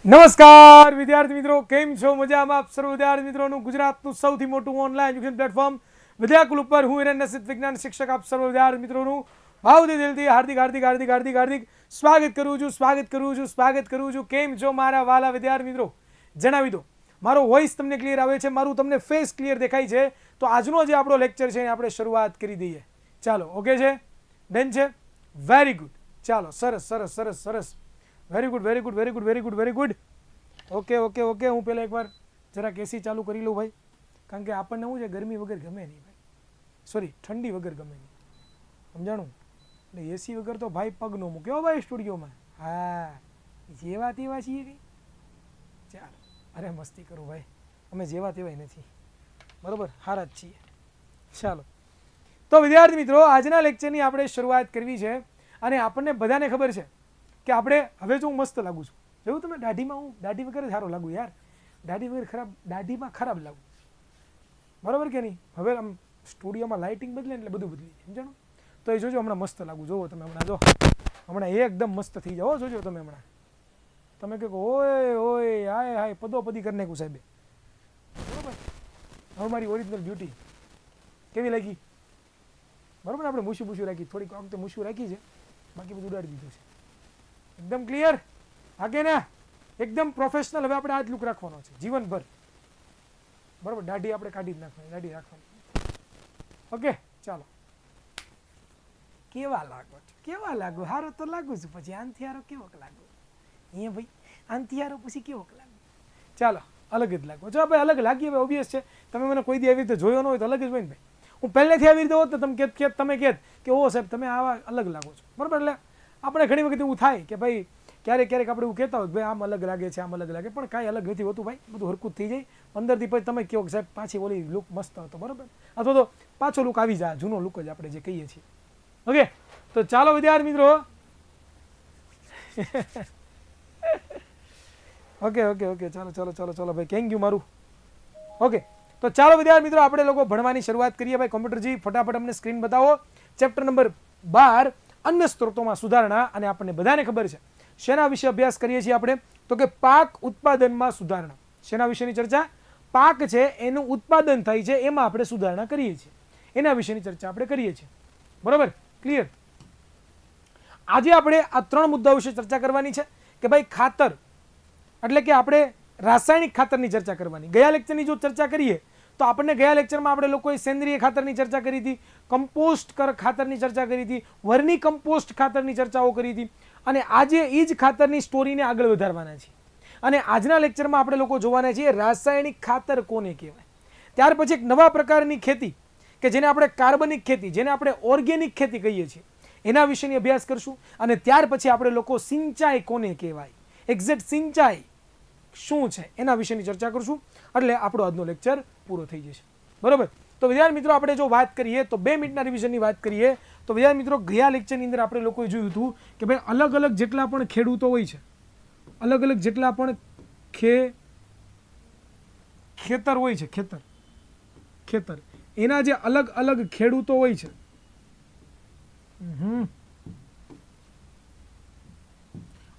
નમસ્કાર વિદ્યાર્થી મિત્રો, કેમ છો? મજામાં? આપ સર્વ વિદ્યાર્થી મિત્રોનું ગુજરાતનું સૌથી મોટું ઓનલાઈન એજ્યુકેશન પ્લેટફોર્મ વિદ્યાકુલ ઉપર હું હિરેન નસીદ વિજ્ઞાન શિક્ષક આપ સર્વ વિદ્યાર્થી મિત્રોનું ભાવથી દિલથી હાર્દિક સ્વાગત કરું છું. કેમ છો મારા વાલા વિદ્યાર્થી મિત્રો? જણાવી દો, મારો વોઇસ તમને ક્લિયર આવે છે? મારું તમને ફેસ ક્લિયર દેખાય છે? તો આજનો જે આપણો લેક્ચર છે આપણે શરૂઆત કરી દઈએ. ચાલો, ઓકે છે? ડન છે? Very good. ચાલો, સરસ. Very good. ઓકે. હું પહેલાં એકવાર જરાક એસી ચાલુ કરી લઉં ભાઈ, કારણ કે આપણને શું છે, ગરમી વગર ગમે નહીં ભાઈ, સોરી ઠંડી વગર ગમે નહીં, સમજાણું? એટલે એસી વગર તો ભાઈ પગ નો મૂક્યો ભાઈ સ્ટુડિયોમાં. હા, જેવા તેવા છીએ કંઈ. ચાલો, અરે મસ્તી કરું ભાઈ, અમે જેવા તેવાય નથી, બરાબર, હારા જ છીએ. ચાલો, તો વિદ્યાર્થી મિત્રો, આજના લેક્ચરની આપણે શરૂઆત કરવી છે અને આપણને બધાને ખબર છે કે આપણે હવે જો હું મસ્ત લાગુ છું, જોયું તમે? દાઢી વગર જ સારો લાગુ યાર, દાઢી વગર ખરાબ, દાઢીમાં ખરાબ લાગુ, બરાબર કે નહીં? હવે આમ સ્ટુડિયોમાં લાઇટિંગ બદલે એટલે બધું બદલી જાય, સમજાણું? તો એ જોજો, હમણાં મસ્ત લાગુ, જોવો તમે હમણાં એકદમ મસ્ત થઈ જાઓ, જોજો તમે હમણાં. તમે કહો ઓય હાય પદોપદી કરી નાખ્યું સાહેબે, બરાબર? હવે મારી ઓરિજિનલ બ્યુટી કેવી લાગી? બરાબર, આપણે મૂછું રાખી, થોડીક વખતે મૂછું રાખી છે, બાકી બધું ઉડાડી દીધું છે. એકદમ ક્લિયર? આગે ને એકદમ પ્રોફેશનલ. હવે આપણે આ જ લુક રાખવાનો છે જીવનભર, બરાબર? દાઢી આપણે કાઢી જ નાખવાની, દાઢી રાખવાની. ઓકે, ચાલો. કેવા લાગો? હારો તો લાગુ છું, પછી આનથી હારો કેવો લાગુ? અહીંયા ભાઈ આનથી હારો પછી કેવો લાગુ? ચાલો, અલગ જ લાગો. જો ભાઈ અલગ લાગીએ ભાઈ, ઓબ્વિયસ છે. તમે મને કોઈ દી આવી રીતે જોયો ન હોય તો અલગ જ હોય ને ભાઈ. હું પહેલેથી આવી રીતે હોત ને તમે કહેત કે ઓ સાહેબ તમે આવા અલગ લાગો છો, બરાબર? એટલે આપણે ઘણી વખત એવું થાય કે ભાઈ ક્યારેક આપણે એવું કહેતા હોય ભાઈ આમ અલગ લાગે છે, આમ અલગ લાગે, પણ કાંઈ અલગ નથી હોતું ભાઈ, બધું હરકું થઈ જાય અંદરથી. પછી તમે કહો કે સાહેબ પાછી ઓલી લુક મસ્ત હતો, બરાબર? અથવા તો પાછો લુક આવી જાય, જૂનો લુક જ આપણે જે કહીએ છીએ. ઓકે, તો ચાલો વિદ્યાર્થી મિત્રો. ઓકે, ચાલો ભાઈ, થેન્ક યુ મારું. ઓકે, તો ચાલો વિદ્યાર્થી મિત્રો, આપણે લોકો ભણવાની શરૂઆત કરીએ ભાઈ. કોમ્પ્યુટરજી ફટાફટ અમને સ્ક્રીન બતાવો. ચેપ્ટર નંબર 12, અન્ય સ્ત્રોતોમાં સુધારણા. અને આપણને બધાને ખબર છે શેના વિશે અભ્યાસ કરીએ છીએ આપણે? તો કે પાક ઉત્પાદનમાં સુધારણા. શેના વિશેની ચર્ચા? પાક છે એનું ઉત્પાદન થાય છે, એમાં આપણે સુધારણા કરીએ છીએ, એના વિશેની ચર્ચા આપણે કરીએ છીએ, બરાબર? ક્લિયર? આજે આપણે આ 3 મુદ્દાઓ વિશે ચર્ચા કરવાની છે કે ભાઈ ખાતર એટલે કે આપણે રાસાયણિક ખાતરની ચર્ચા કરવાની. ગયા લેક્ચરની જો ચર્ચા કરીએ તો આપણને ગયા લેક્ચરમાં આપણે લોકોએ સેન્દ્રિય ખાતરની ચર્ચા કરી હતી, કમ્પોસ્ટ ખાતરની ચર્ચા કરી હતી, વર્મી કમ્પોસ્ટ ખાતરની ચર્ચાઓ કરી હતી, અને આજે એ જ ખાતરની સ્ટોરીને આગળ વધારવાના છે. અને આજના લેક્ચરમાં આપણે લોકો જોવાના છીએ રાસાયણિક ખાતર કોને કહેવાય. ત્યાર પછી એક નવા પ્રકારની ખેતી કે જેને આપણે કાર્બનિક ખેતી, જેને આપણે ઓર્ગેનિક ખેતી કહીએ છીએ, એના વિશેની અભ્યાસ કરશું. અને ત્યાર પછી આપણે લોકો સિંચાઈ કોને કહેવાય, એક્ઝેક્ટ સિંચાઈ શું છે એના વિશેની ચર્ચા કરશું. એટલે આપણો આજનો લેક્ચર પૂરો થઈ જશે, બરાબર? તો વિદ્યાર્થી મિત્રો, આપણે જો વાત કરીએ તો 2 મિનિટના રિવિઝનની વાત કરીએ તો વિદ્યાર્થી મિત્રો, ગયા લેક્ચરની અંદર આપણે લોકોએ જોયું હતું કે ભાઈ અલગ અલગ જેટલા પણ ખેડૂતો હોય છે, અલગ અલગ જેટલા પણ ખેતર હોય છે, ખેતર એના જે અલગ અલગ ખેડૂતો હોય છે,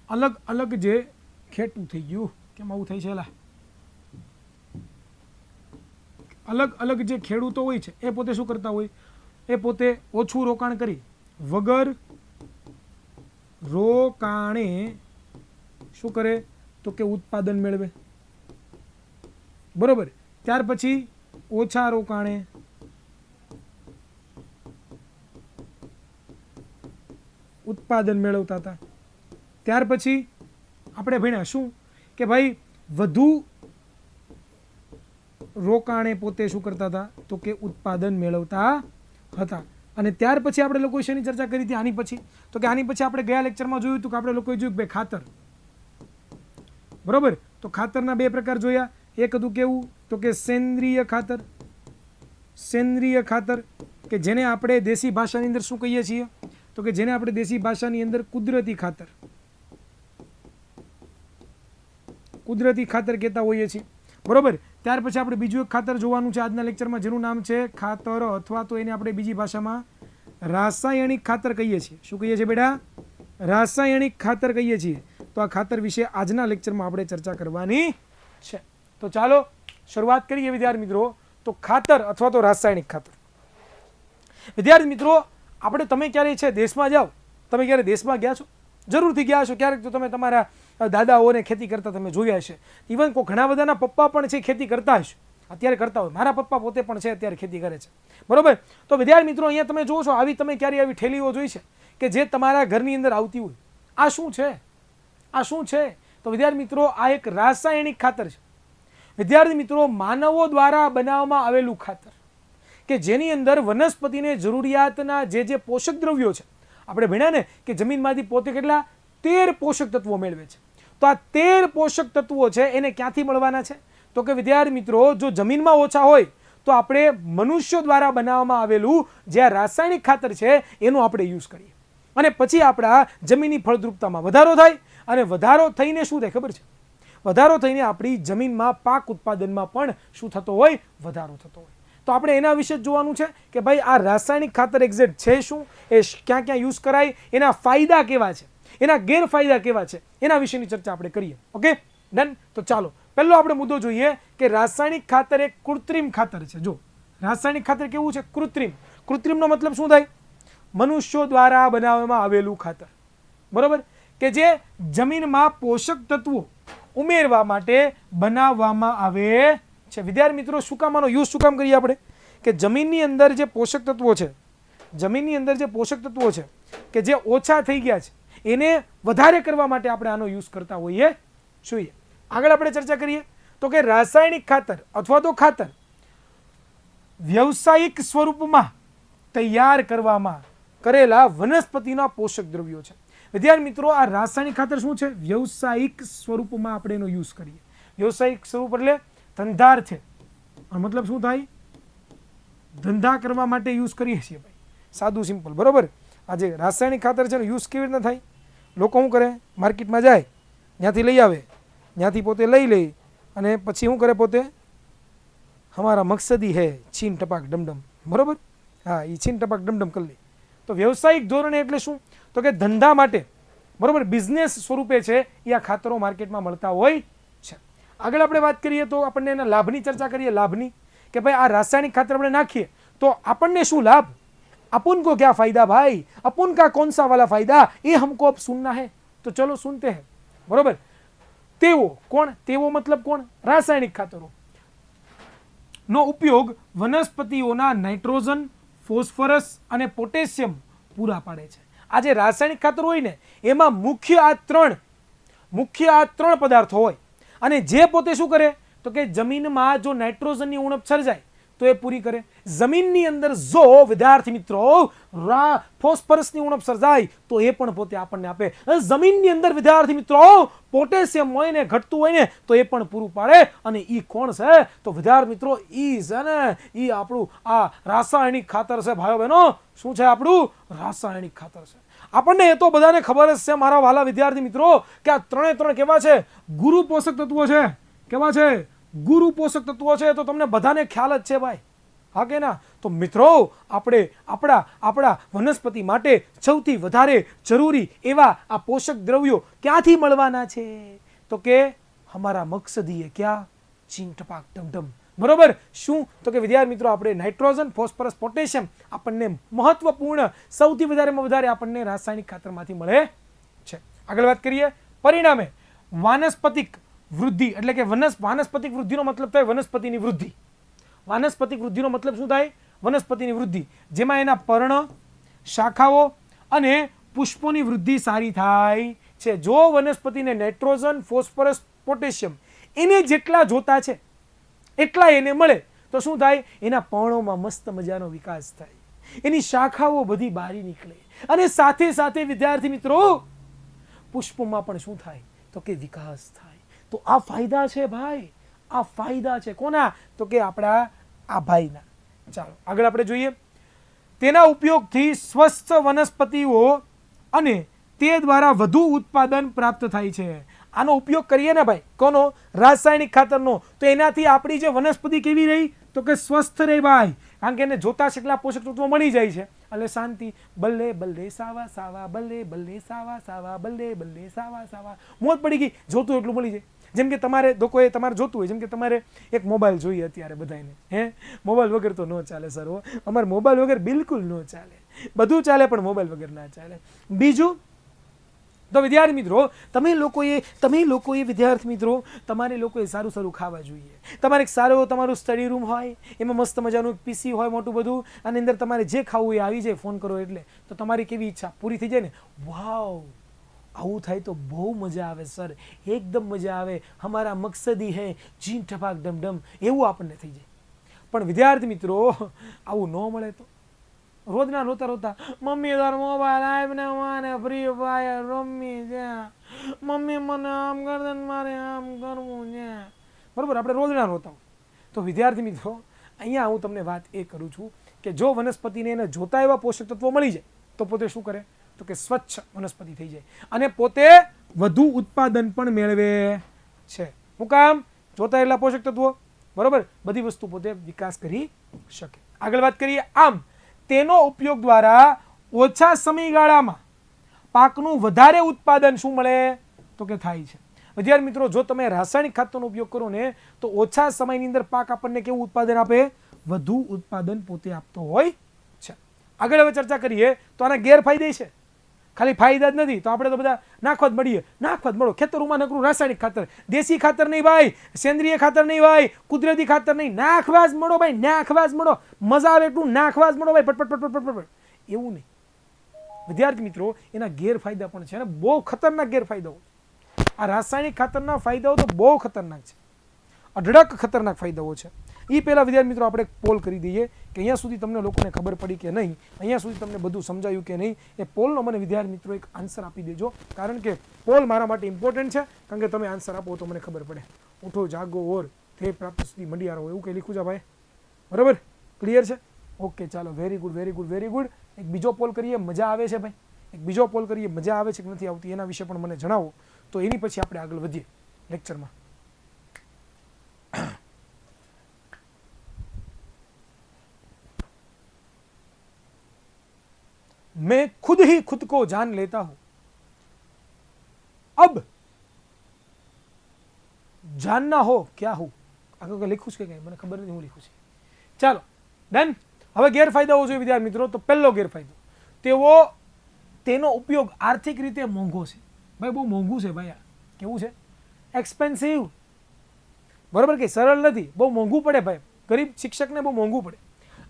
અલગ અલગ જે ખેડૂત થઈ ગયું, કેમ આવું થાય છે? અલગ અલગ જે ખેડૂતો હોય છે એ પોતે શું કરતા હોય? એ પોતે ઓછું રોકાણ કરી, વગર રોકાણે શું કરે? તો કે ઉત્પાદન મેળવે, બરોબર? ત્યાર પછી ઓછા રોકાણે ઉત્પાદન મેળવતા હતા. ત્યાર પછી આપણે ભણ્યા શું કે ભાઈ વધુ રોકાણે પોતે શું કરતા હતા? તો કે ઉત્પાદન મેળવતા હતા. અને ત્યાર પછી આપણે લોકો શેની ચર્ચા કરી હતી આની પછી? તો કે આની પછી આપણે ગયા લેક્ચરમાં જોયું હતું કે આપણે લોકોએ જોયું કે ભાઈ ખાતર, બરોબર? તો ખાતરના 2 પ્રકાર જોયા. એક હતું કેવું? તો કે સેન્દ્રિય ખાતર કે જેને આપણે દેશી ભાષાની અંદર શું કહીએ છીએ? તો કે જેને આપણે દેશી ભાષાની અંદર કુદરતી ખાતર કહેતા હોઈએ છીએ, બરોબર? ત્યાર પછી આપણે બીજું એક ખાતર જોવાનું છે આજના લેક્ચરમાં, જેનું નામ છે ખાતર, અથવા તો એને આપણે બીજી ભાષામાં રાસાયણિક ખાતર કહીએ છીએ. શું કહીએ છીએ બેટા? રાસાયણિક ખાતર કહીએ છીએ. તો આ ખાતર વિશે આજના લેક્ચરમાં આપણે ચર્ચા કરવાની છે. તો ચાલો શરૂઆત કરીએ વિદ્યાર્થી મિત્રો. તો ખાતર અથવા તો રાસાયણિક ખાતર. વિદ્યાર્થી મિત્રો, આપણે તમે ક્યારે છે દેશમાં જાઓ, તમે ક્યારે દેશમાં ગયા છો? જરૂરથી ગયા છો. ક્યારેક તો તમે તમારા દાદાઓને ખેતી કરતા તમે જોયા હશે. ઇવન કોઈ ઘણા બધાના પપ્પા પણ છે ખેતી કરતા હશે, અત્યારે કરતા હોય. મારા પપ્પા પોતે પણ છે અત્યારે ખેતી કરે છે, બરોબર. તો વિદ્યાર્થી મિત્રો, અહીંયા તમે જુઓ છો તમે ક્યારે આવી ઠેલીઓ જોઈ છે કે જે તમારા ઘરની અંદર આવતી હોય? આ શું છે? આ શું છે? તો વિદ્યાર્થી મિત્રો, આ એક રાસાયણિક ખાતર છે. વિદ્યાર્થી મિત્રો, માનવો દ્વારા બનાવવામાં આવેલું ખાતર કે જેની અંદર વનસ્પતિને જરૂરિયાતના જે પોષક દ્રવ્યો છે, આપણે ભણ્યા ને કે જમીનમાંથી પોતે કેટલા 13 પોષક તત્વો મેળવે છે. તો આ 13 પોષક તત્વો છે એને ક્યાંથી મળવાના છે? તો કે વિદ્યાર્થી મિત્રો, જો જમીનમાં ઓછા હોય તો આપણે મનુષ્યો દ્વારા બનાવવામાં આવેલું જે આ રાસાયણિક ખાતર છે એનો આપણે યુઝ કરીએ, અને પછી આપણા જમીનની ફળદ્રુપતામાં વધારો થાય, અને વધારો થઈને શું થાય ખબર છે? વધારો થઈને આપણી જમીનમાં પાક ઉત્પાદનમાં પણ શું થતો હોય? વધારો થતો હોય. તો આપણે એના વિશે જ જોવાનું છે કે ભાઈ આ રાસાયણિક ખાતર એક્ઝેક્ટ છે શું, એ ક્યાં ક્યાં યુઝ કરાય, એના ફાયદા કેવા છે, એના ગેરફાયદા કેવા છે, એના વિશેની ચર્ચા આપણે કરીએ. Okay, done. તો ચાલો પહેલો આપણે મુદ્દો જોઈએ કે રાસાયણિક ખાતર એક કૃત્રિમ ખાતર છે. જો રાસાયણિક ખાતર કેવું છે? કૃત્રિમ. કૃત્રિમનો મતલબ શું થાય? મનુષ્યો દ્વારા બનાવવામાં આવેલું ખાતર, બરોબર, કે જે જમીનમાં પોષક તત્વો ઉમેરવા માટે બનાવવામાં આવે છે. વિદ્યાર્થી મિત્રો, શું કામ આનો યુઝ શું કામ કરીએ આપણે? કે જમીનની અંદર જે પોષક તત્વો છે, જમીનની અંદર જે પોષક તત્વો છે કે જે ઓછા થઈ ગયા છે એને વધારે કરવા માટે આપણે આનો યુઝ કરતા હોઈએ જોઈએ. આગળ આપણે ચર્ચા કરીએ તો કે રાસાયણિક ખાતર અથવા તો ખાતર વ્યવસાયિક સ્વરૂપમાં તૈયાર કરવામાં કરેલા વનસ્પતિના પોષક દ્રવ્યો છે. વિદ્યાર્થી મિત્રો, આ રાસાયણિક ખાતર શું છે? વ્યવસાયિક સ્વરૂપમાં આપણે એનો યુઝ કરીએ. વ્યવસાયિક સ્વરૂપ એટલે ધંધાર્થે, મતલબ શું થાય? ધંધા કરવા માટે યુઝ કરીએ છીએ ભાઈ, સાદું સિમ્પલ, બરોબર. આજે રાસાયણિક ખાતર છે યુઝ કેવી રીતના થાય? લોકો શું કરે? માર્કેટમાં જાય, ત્યાંથી લઈ આવે, ત્યાંથી પોતે લઈ લે, અને પછી શું કરે? પોતે હમારા મકસદી હે છીન ટપાક ડમડમ, બરોબર. હા, એ છીન ટપાક ડમડમ કરી લે. તો વ્યવસાયિક ધોરણે એટલે શું? તો કે ધંધા માટે, બરોબર, બિઝનેસ સ્વરૂપે છે એ આ ખાતરો માર્કેટમાં મળતા હોય છે. આગળ આપણે વાત કરીએ તો આપણને એના લાભની ચર્ચા કરીએ. લાભની કે ભાઈ આ રાસાયણિક ખાતર આપણે નાખીએ તો આપણને શું લાભ? अपन को क्या फायदा भाई? अपन का कौन सा वाला फायदा? ये हमको अब सुनना है. तो चलो सुनते हैं, बरोबर. तेवो कोण? तेवो मतलब कोण? रासायनिक खातरो નો ઉપયોગ વનસ્પતિઓના નાઇટ્રોજન, ફોસ્ફરસ અને પોટેશિયમ પૂરા પાડે છે. આ જે રાસાયણિક ખાતર હોય ને એમાં મુખ્ય આ ત્રણ પદાર્થો હોય, અને જે પોતે શું કરે તો કે જમીનમાં જો નાઇટ્રોજનની ઉણપ સર્જાય તો એ પૂરી કરે. જમીનની અંદર જો વિદ્યાર્થી મિત્રો ફોસ્ફરસની ઉણપ સર્જાય તો એ પણ પોતે આપણને આપે. જમીનની અંદર વિદ્યાર્થી મિત્રો પોટેશિયમ હોય ને ઘટતું હોય ને તો એ પણ પૂરું પાડે. અને ઈ કોણ છે? તો વિદ્યાર્થી મિત્રો ઈ છે ને ઈ આપણું આ રાસાયણિક ખાતર છે. ભાઈઓ બહેનો, શું છે આપણું? રાસાયણિક ખાતર છે. આપણને એ તો બધાને ખબર જ છે મારા વાલા વિદ્યાર્થી મિત્રો કે આ ત્રણ કેવા છે? ગુરુ પોષક તત્વો છે. કેવા છે? ગુરુ પોષક તત્વો છે. તો તમને બધાને ખ્યાલ જ છે ભાઈ, હા કે ના? તો મિત્રો આપણે આપણા વનસ્પતિ માટે સૌથી વધારે જરૂરી એવા આ પોષક દ્રવ્યો ક્યાંથી મળવાના છે? તો કે હમારા મકસદી હે ક્યાં? છીન ટપાક ડમડમ, બરોબર. શું? તો કે વિદ્યાર્થી મિત્રો આપણે નાઇટ્રોજન, ફોસ્ફરસ, પોટેશિયમ આપણને મહત્વપૂર્ણ સૌથી વધારે આપણને રાસાયણિક ખાતરમાંથી મળે છે. આગળ વાત કરીએ. પરિણામે વાનસ્પતિક વૃદ્ધિ એટલે કે વાનસ્પતિક વૃદ્ધિનો મતલબ થાય વનસ્પતિની વૃદ્ધિ. વાનસ્પતિક વૃદ્ધિનો મતલબ શું થાય? વનસ્પતિની વૃદ્ધિ, જેમાં એના પર્ણ, શાખાઓ અને પુષ્પોની વૃદ્ધિ સારી થાય છે. જો વનસ્પતિને નાઇટ્રોજન, ફોસ્ફરસ, પોટેશિયમ એને જેટલા જોતા છે એટલા એને મળે તો શું થાય? એના પર્ણોમાં મસ્ત મજાનો વિકાસ થાય, એની શાખાઓ બધી બારી નીકળે, અને સાથે સાથે વિદ્યાર્થી મિત્રો પુષ્પોમાં પણ શું થાય? તો કે વિકાસ થાય. તો આ ફાયદા છે ભાઈ, આ ફાયદા છે. કોના? તો કે આપણા આ ભાઈના. ચાલો આગળ આપણે જોઈએ. તેના ઉપયોગથી સ્વસ્થ વનસ્પતિઓ અને તે દ્વારા વધુ ઉત્પાદન પ્રાપ્ત થાય છે. આનો ઉપયોગ કરીએ ને ભાઈ, કોનો? રાસાયણિક ખાતરનો, તો એનાથી આપણી જે વનસ્પતિ કેવી રહી? તો કે સ્વસ્થ રહે ભાઈ, કારણ કે એને જોતા કેટલા પોષક તત્વો મળી જાય છે, એટલે શાંતિ. બલ્લે બલ્લે સાવા સાવા, બલ્લે બલ્લે સાવા સાવા, બલ્લે બલ્લે સાવા સાવા, મોજ પડી ગઈ. જોતું એટલું મળી જાય. જેમ કે તમારે લોકોએ તમારે જોતું હોય, જેમ કે તમારે એક મોબાઈલ જોઈએ અત્યારે બધાને, હે મોબાઈલ વગર તો ન ચાલે સર. અમારે મોબાઈલ વગર બિલકુલ ન ચાલે. બધું ચાલે પણ મોબાઈલ વગર ના ચાલે. બીજું તો વિદ્યાર્થી મિત્રો, તમે લોકોએ વિદ્યાર્થી મિત્રો, તમારે લોકોએ સારું સારું ખાવા જોઈએ. તમારે એક સારો તમારું સ્ટડી રૂમ હોય, એમાં મસ્ત મજાનું પીસી હોય મોટું બધું, આની અંદર તમારે જે ખાવું એ આવી જાય ફોન કરો એટલે. તો તમારી કેવી ઈચ્છા પૂરી થઈ જાય ને. વાવ, આવું થાય તો બહુ મજા આવે સર, એકદમ મજા આવે. હમારા મકસદી હે જીન ટપાક ડમ એવું આપણને થઈ જાય. પણ વિદ્યાર્થી મિત્રો, આવું ન મળે તો રોજના રોતા રોતા મમ્મી તાર મોબાઈલ આપને મારે ફ્રી ફાયર રમી છે, મમ્મી મને આમ કરે મારે આમ કરવું છે, બરોબર. આપણે રોજના રોતા હોય. તો વિદ્યાર્થી મિત્રો, અહીંયા હું તમને વાત એ કરું છું કે જો વનસ્પતિને એને જોતા એવા પોષક તત્વો મળી જાય તો પોતે શું કરે, તો કે સ્વચ્છ વનસ્પતિ થઈ જાય અને પોતે વધુ ઉત્પાદન પણ મેળવે છે. શું કામ? જોતા એટલા પોષક તત્વો, બરોબર, બધી વસ્તુ પોતે વિકાસ કરી શકે. આગળ વાત કરીએ. આમ તેનો ઉપયોગ દ્વારા ઓછા સમયગાળામાં પાકનું વધારે ઉત્પાદન શું મળે, તો કે થાય છે. વિદ્યાર્થી મિત્રો, જો તમે રાસાયણિક ખાતરનો ઉપયોગ કરો ને તો ઓછા સમયની અંદર પાક આપણને કેવું ઉત્પાદન આપે, વધુ ઉત્પાદન પોતે આપતો હોય છે. આગળ હવે ચર્ચા કરીએ તો આના ગેરફાયદે છે, ખાલી ફાયદા જ નથી. તો આપણે તો બધા નાખવા જ મળો. ખેતરોમાં નકરું રાસાયણિક ખાતર, દેશી ખાતર નહીં ભાઈ, સેન્દ્રિય ખાતર નહીં ભાઈ, કુદરતી ખાતર નહીં, નાખવા જ મળો ભાઈ, નાખવા જ મળો. મજા આવે એટલું નાખવા જ મળો ભાઈ, પટપટ. એવું નહીં વિદ્યાર્થી મિત્રો, એના ગેરફાયદા પણ છે અને બહુ ખતરનાક ગેરફાયદાઓ. આ રાસાયણિક ખાતરના ફાયદાઓ તો બહુ ખતરનાક છે, અઢળક ખતરનાક ફાયદાઓ છે. એ પહેલાં વિદ્યાર્થી મિત્રો આપણે પોલ કરી દઈએ કે અહીંયા સુધી તમને લોકોને ખબર પડી કે નહીં, અહીંયા સુધી તમને બધું સમજાયું કે નહીં. એ પોલનો મને વિદ્યાર્થી મિત્રો એક આન્સર આપી દેજો, કારણ કે પોલ મારા માટે ઇમ્પોર્ટન્ટ છે. કારણ કે તમે આન્સર આપો તો મને ખબર પડે. ઉઠો જાગો ઓર ધ્યેય પ્રાપ્ત સુધી મંડિયારો, એવું કંઈ લીખું છે ભાઈ, બરાબર? ક્લિયર છે? ઓકે, ચાલો, વેરી ગુડ. એક બીજો પોલ કરીએ, મજા આવે છે ભાઈ? એક બીજો પોલ કરીએ, મજા આવે છે કે નથી આવતી એના વિશે પણ મને જણાવો, તો એની પછી આપણે આગળ વધીએ લેક્ચરમાં. मैं खुद ही खुद को जान लेता हूं, अब जानना हो क्या हो. આગળ લખ્યું છે કે મને ખબર નથી હું લખ્યું છે. ચાલો ડન. હવે ગેરફાયદાઓ જોઈએ વિદ્યાર્થી મિત્રો. તો પહેલો ગેરફાયદો, તેનો ઉપયોગ આર્થિક રીતે મોંઘો છે. ભાઈ બહુ મોંઘું છે ભાઈ. કેવું છે? એક્સપેન્સિવ, બરોબર, કે સરળ નથી, બહુ મોંઘું પડે ભાઈ. ગરીબ શિક્ષકને બહુ મોંઘું પડે.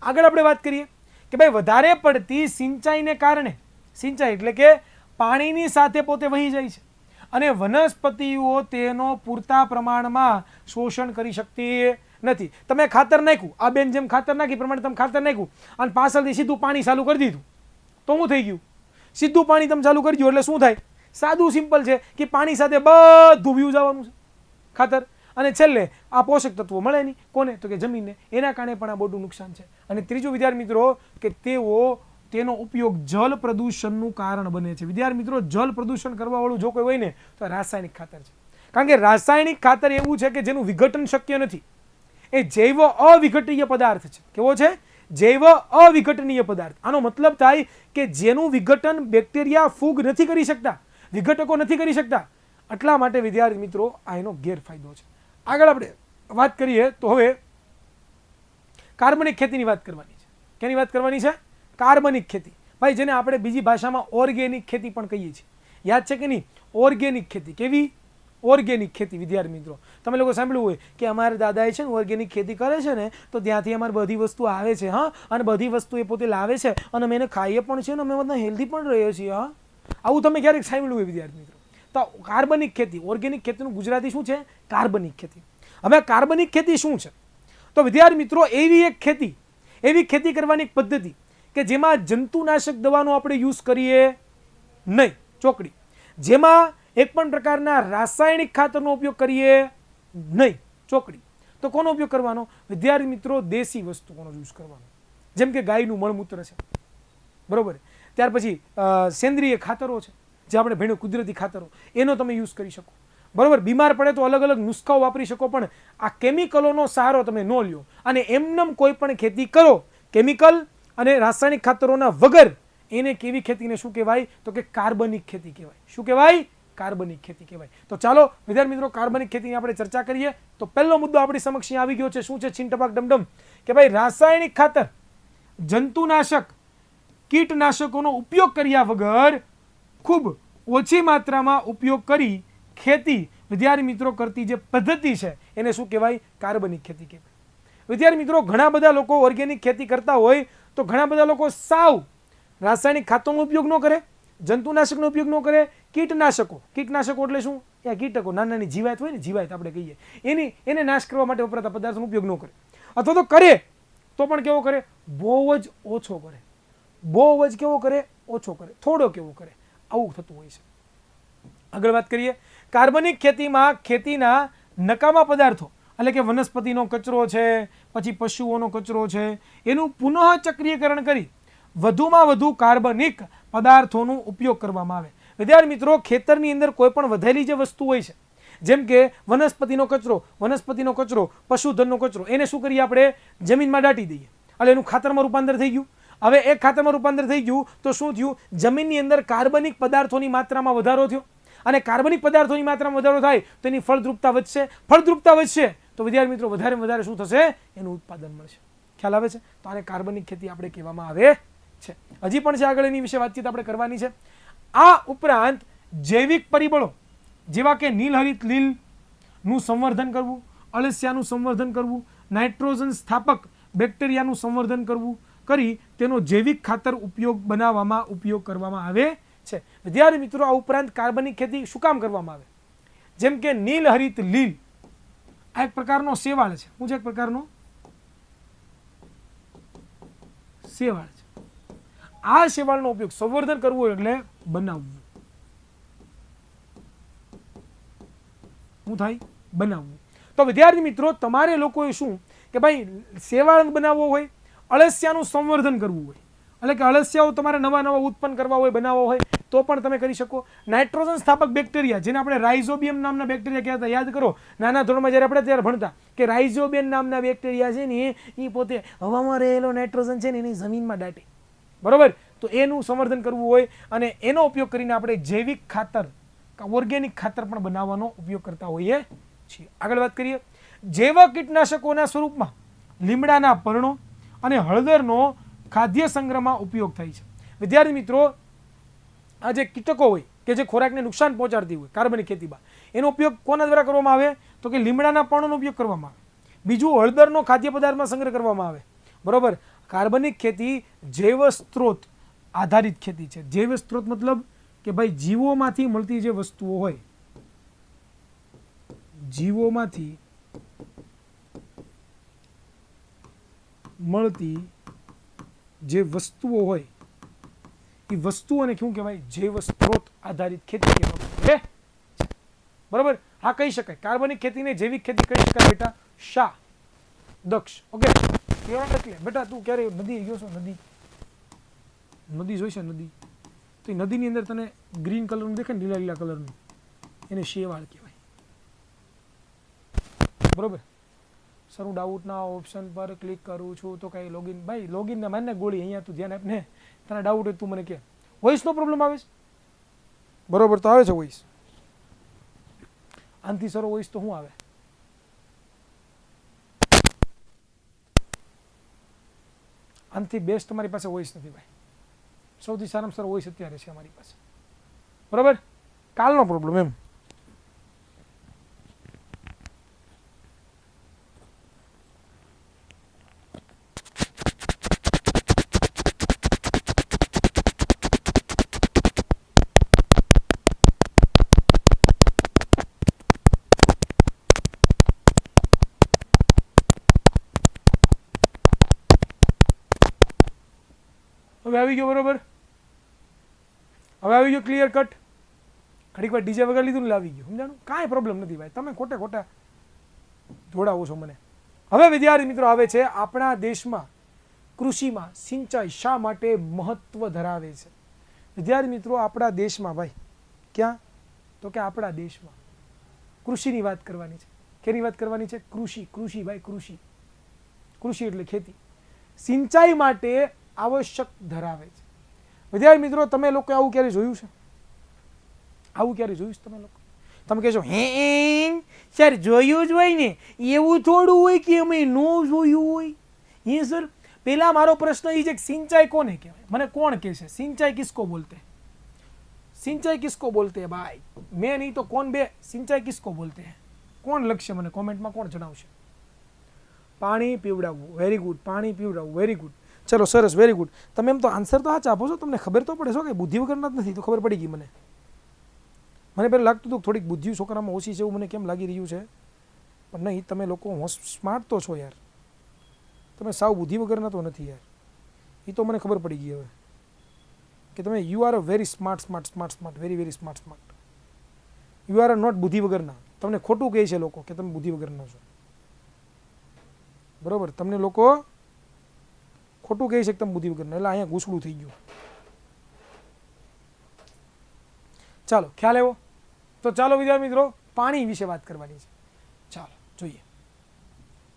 આગળ આપણે વાત કરીએ કે ભાઈ વધારે પડતી સિંચાઈને કારણે, સિંચાઈ એટલે કે પાણીની સાથે પોતે વહી જાય છે અને વનસ્પતિઓ તેનો પૂરતા પ્રમાણમાં શોષણ કરી શકતી નથી. તમે ખાતર નાખ્યું, આ બેન જેમ ખાતર નાખી પ્રમાણે તમે ખાતર નાખ્યું અને પાછળથી સીધું પાણી ચાલુ કરી દીધું તો શું થઈ ગયું? સીધું પાણી તમે ચાલુ કરી દો એટલે શું થાય? સાદું સિમ્પલ છે કે પાણી સાથે બધું વ્યૂ જવાનું છે ખાતર, અને છેલ્લે આ પોષક તત્વો મળે નહીં. કોને? તો કે જમીનને. એના કારણે પણ આ બધું નુકસાન છે. અને ત્રીજું વિદ્યાર્થી મિત્રો કે તેનો ઉપયોગ જલ પ્રદૂષણનું કારણ બને છે. વિદ્યાર્થી મિત્રો, જલ પ્રદૂષણ કરવાવાળું જો કોઈ હોય ને તો રાસાયણિક ખાતર છે. કારણ કે રાસાયણિક ખાતર એવું છે કે જેનું વિઘટન શક્ય નથી. એ જૈવ અવિઘટનીય પદાર્થ છે. કેવો છે? જૈવ અવિઘટનીય પદાર્થ. આનો મતલબ થાય કે જેનું વિઘટન બેક્ટેરિયા, ફૂગ નથી કરી શકતા, વિઘટકો નથી કરી શકતા. એટલા માટે વિદ્યાર્થી મિત્રો આ એનો ગેરફાયદો છે. આગળ આપણે વાત કરીએ તો હવે કાર્બનિક ખેતીની વાત કરવાની છે. કેની વાત કરવાની છે? કાર્બનિક ખેતી. ભાઈ જેને આપણે બીજી ભાષામાં ઓર્ગેનિક ખેતી પણ કહીએ છીએ. યાદ છે કે નહીં? ઓર્ગેનિક ખેતી. કેવી? ઓર્ગેનિક ખેતી. વિદ્યાર્થી મિત્રો, તમે લોકો સાંભળ્યું હોય કે અમારા દાદાએ છે ને ઓર્ગેનિક ખેતી કરે છે ને તો ત્યાંથી અમારી બધી વસ્તુ આવે છે. હા, અને બધી વસ્તુ એ પોતે લાવે છે અને અમે એને ખાઈએ પણ છીએ અને અમે બધા હેલ્ધી પણ રહીએ છીએ. હા, આવું તમે ક્યારેક સાંભળ્યું હોય વિદ્યાર્થી મિત્રો? તો કાર્બનિક ખેતી, ઓર્ગેનિક ખેતીનું ગુજરાતી શું છે? કાર્બનિક ખેતી. હવે કાર્બનિક ખેતી શું છે? તો વિદ્યાર્થી મિત્રો, એવી ખેતી કરવાની એક પદ્ધતિ કે જેમાં જંતુનાશક દવાનો આપણે યુઝ કરીએ નહીં, ચોકડી. જેમાં એક પણ પ્રકારના રાસાયણિક ખાતરનો ઉપયોગ કરીએ નહીં, ચોકડી. તો કોનો ઉપયોગ કરવાનો વિદ્યાર્થી મિત્રો? દેશી વસ્તુઓનો યુઝ કરવાનો. જેમ કે ગાયનું મળમૂત્ર છે, બરોબર. ત્યાર પછી સેન્દ્રિય ખાતરો છે, જે આપણે ભેણું કુદરતી ખાતરો, એનો તમે યુઝ કરી શકો, બરોબર. બીમાર પડે તો અલગ અલગ નુસ્ખાઓ વાપરી શકો, પણ આ કેમિકલોનો સહારો તમે ન લ્યો અને એમનેમ કોઈ પણ ખેતી કરો, કેમિકલ અને રાસાયણિક ખાતરોના વગર એને કેવી ખેતીને શું કહેવાય? તો કે કાર્બનિક ખેતી કહેવાય. શું કહેવાય? કાર્બનિક ખેતી કહેવાય. તો ચાલો વિદ્યાર્થી મિત્રો કાર્બનિક ખેતીની આપણે ચર્ચા કરીએ. તો પહેલો મુદ્દો આપણી સમક્ષ આવી ગયો છે. શું છે? છીન ટપાક ડમડમ કે ભાઈ રાસાયણિક ખાતર, જંતુનાશક, કીટનાશકોનો ઉપયોગ કર્યા વગર ખૂબ ઓછી માત્રામાં ઉપયોગ કરી ખેતી વિદ્યાર્થી મિત્રો કરતી જે પદ્ધતિ છે એને શું કહેવાય? કાર્બનિક ખેતી કહેવાય. વિદ્યાર્થી મિત્રો ઘણા બધા લોકો ઓર્ગેનિક ખેતી કરતા હોય તો ઘણા બધા લોકો સાવ રાસાયણિક ખાતરનો ઉપયોગ ન કરે, જંતુનાશકનો ઉપયોગ ન કરે, કીટનાશકો એટલે શું? એ કીટકો નાની નાની જીવાત હોય ને, જીવાત આપણે કહીએ, એને નાશ કરવા માટે વપરાતા પદાર્થોનો ઉપયોગ ન કરે, અથવા તો કરે તો પણ કેવો કરે? બહુ જ ઓછો કરે. બહુ જ કેવો કરે? ઓછો કરે, થોડો કેવો કરે, આવું થતું હોય છે. આગળ વાત કરીએ. કાર્બનિક ખેતીમાં ખેતીના નકામા પદાર્થો એટલે કે વનસ્પતિનો કચરો છે, પછી પશુઓનો કચરો છે, એનું પુનઃ ચક્રીકરણ કરી વધુમાં વધુ કાર્બનિક પદાર્થોનો ઉપયોગ કરવામાં આવે. વિદ્યાર્થી મિત્રો ખેતરની અંદર કોઈ પણ વધેલી જે વસ્તુ હોય છે, જેમ કે વનસ્પતિનો કચરો, પશુધનનો કચરો, એને શું કરીએ આપણે? જમીનમાં દાટી દઈએ એટલે એનું ખાતરમાં રૂપાંતર થઈ ગયું. હવે એ ખાતરમાં રૂપાંતર થઈ ગયું તો શું થયું? જમીનની અંદર કાર્બનિક પદાર્થોની માત્રામાં વધારો થયો, અને કાર્બનિક પદાર્થોની માત્રામાં વધારો થાય તો એની ફળદ્રુપતા વધશે તો વિદ્યાર્થી મિત્રો વધારે શું થશે? એનું ઉત્પાદન મળશે. ખ્યાલ આવે છે? તો આને કાર્બનિક ખેતી આપણે કહેવામાં આવે છે. હજી પણ છે આગળ એની વિશે વાતચીત આપણે કરવાની છે. આ ઉપરાંત જૈવિક પરિબળો જેવા કે નીલહરિત લીલનું સંવર્ધન કરવું, અળસિયાનું સંવર્ધન કરવું, નાઇટ્રોજન સ્થાપક બેક્ટેરિયાનું સંવર્ધન કરવું કરી તેનો જૈવિક ખાતર ઉપયોગ કરવામાં આવે છે. વિદ્યાર્થી મિત્રો આ ઉપરાંત કાર્બનિક ખેતી શું કામ કરવામાં આવે? જેમ કે નીલહરિત લીલ આ એક પ્રકારનો શેવાળ છે. શું છે? એક પ્રકારનો શેવાળ છે. આ શેવાળનો ઉપયોગ સંવર્ધન કરવું એટલે બનાવવું. શું થાય? બનાવવું. તો વિદ્યાર્થી મિત્રો તમારે લોકોએ શું કે ભાઈ શેવાળ બનાવવો હોય, અળસિયાનું સંવર્ધન કરવું હોય, એટલે કે અળસિયાઓ તમારે નવા ઉત્પન્ન કરવા હોય, બનાવવા હોય તો પણ તમે કરી શકો. નાઇટ્રોજન સ્થાપક બેક્ટેરિયા જેને આપણે રાઇઝોબિયમ નામના બેક્ટેરિયા કહેતા, યાદ કરો નાના ધોરણમાં જ્યારે આપણે ત્યારે ભણતા કે રાઇઝોબિયમ નામના બેક્ટેરિયા છે ને એ પોતે હવામાં રહેલો નાઇટ્રોજન છે ને એની જમીનમાં દાટે, બરોબર? તો એનું સંવર્ધન કરવું હોય અને એનો ઉપયોગ કરીને આપણે જૈવિક ખાતર, ઓર્ગેનિક ખાતર પણ બનાવવાનો ઉપયોગ કરતા હોઈએ છીએ. આગળ વાત કરીએ. જૈવ કીટનાશકોના સ્વરૂપમાં લીમડાના પર્ણો અને હળદરનો ખાદ્ય સંગ્રહમાં ઉપયોગ થાય છે. વિદ્યાર્થી મિત્રો આ જે કીટકો હોય કે જે ખોરાકને નુકસાન પહોંચાડતી હોય કાર્બનિક ખેતીમાં, એનો ઉપયોગ કોના દ્વારા કરવામાં આવે? તો કે લીમડાના પર્ણોનો ઉપયોગ કરવામાં આવે. બીજું હળદરનો ખાદ્ય પદાર્થમાં સંગ્રહ કરવામાં આવે, બરોબર? કાર્બનિક ખેતી જૈવ સ્ત્રોત આધારિત ખેતી છે. જૈવ સ્ત્રોત મતલબ કે ભાઈ જીવોમાંથી મળતી જે વસ્તુઓ હોય, જીવોમાંથી મળતી જે વસ્તુઓ હોય એ વસ્તુઓને શું કહેવાય? જૈવ સ્ત્રોત આધારિત ખેતી કહેવામાં આવે, બરોબર? હા કહી શકાય કાર્બનિક ખેતીને જૈવિક ખેતી કહી શકાય બેટા. શા દક્ષ ઓકે એટલે બેટા તું ક્યારે નદી ગયો છો? નદી જોઈ છે? નદી તો નદીની અંદર તને ગ્રીન કલરનું દેખાય ને, લીલા કલરનું, એને શેવાળ કહેવાય, બરોબર? સર હું ડાઉટના ઓપ્શન પર ક્લિક કરું છું તો કઈ લોગિન, ભાઈ લોગિન ને માનને ગોળી, અહીંયા તું ધ્યાન આપને, તને ડાઉટ હોય તું મને કે. વોઇસનો પ્રોબ્લેમ આવે છે? બરોબર, તો આવે છે વોઇસ. આનથી સરો વોઇસ તો શું આવે? આનથી બેસ્ટ અમારી પાસે વોઇસ નથી ભાઈ. સૌથી સારામાં સારો વોઇસ અત્યારે છે અમારી પાસે, બરોબર? કાલનો પ્રોબ્લેમ એમ. હવે આવી ગયો, બરોબર? હવે આવી ગયો ક્લિયર કટ. ઘડીક વાર ડીજે વગર લીધું ને આવી ગયું, સમજાણું? કાંઈ પ્રોબ્લેમ નથી ભાઈ, તમે ખોટા જોડાવો છો મને. હવે વિદ્યાર્થી મિત્રો આવે છે આપણા દેશમાં કૃષિમાં સિંચાઈ શા માટે મહત્વ ધરાવે છે? વિદ્યાર્થી મિત્રો આપણા દેશમાં ભાઈ, ક્યાં? તો કે આપણા દેશમાં કૃષિની વાત કરવાની છે. કેની વાત કરવાની છે? કૃષિ ભાઈ, કૃષિ એટલે ખેતી. સિંચાઈ માટે આવશ્યક ધરાવે છે. વિદ્યાર્થી મિત્રો, તમે લોકો આવું ક્યારે જોયું છે? આવું ક્યારે જોયું છે તમે લોકો? તમે કહેશો હે સર જોયું જ હોય ને, એવું થોડું હોય કે અમે નો જોયું હોય. હે સર, પેલા મારો પ્રશ્ન એ છે કે સિંચાઈ કોને કહેવાય? મને કોણ કહે છે સિંચાઈ કિસકો બોલતે? સિંચાઈ કિસકો બોલતે ભાઈ? મેં નહીં તો કોણ બે? સિંચાઈ કિસકો બોલતે? કોણ લખશે મને કોમેન્ટમાં? કોણ જણાવશે? પાણી પીવડાવવું, વેરી ગુડ. પાણી પીવડાવવું, વેરી ગુડ. ચલો સરસ, વેરી ગુડ. તમે એમ તો આન્સર તો સાચા આપો છો, તમને ખબર તો પડે છો કે બુદ્ધિ વગરના જ નથી, તો ખબર પડી ગઈ મને. મને પહેલાં લાગતું હતું થોડીક બુદ્ધિ છોકરામાં ઓછી છે એવું મને કેમ લાગી રહ્યું છે, પણ નહીં, તમે લોકો સ્માર્ટ તો છો યાર, તમે સાવ બુદ્ધિ વગરના તો નથી યાર. એ તો મને ખબર પડી ગઈ હવે કે તમે you are a very smart, very very smart. You are not બુદ્ધિ વગરના. તમને ખોટું કહે છે લોકો કે તમે બુદ્ધિ વગરના છો, બરોબર? તમને લોકો ખોટું કહે છે કે તમે બુદ્ધિ વગરના, એટલે અહીંયા ઘૂસડું થઈ ગયું. ચાલો, ખ્યાલ આવ્યો? તો ચાલો વિદ્યાર્થી મિત્રો, પાણી વિશે વાત કરવાની છે. ચાલો જોઈએ.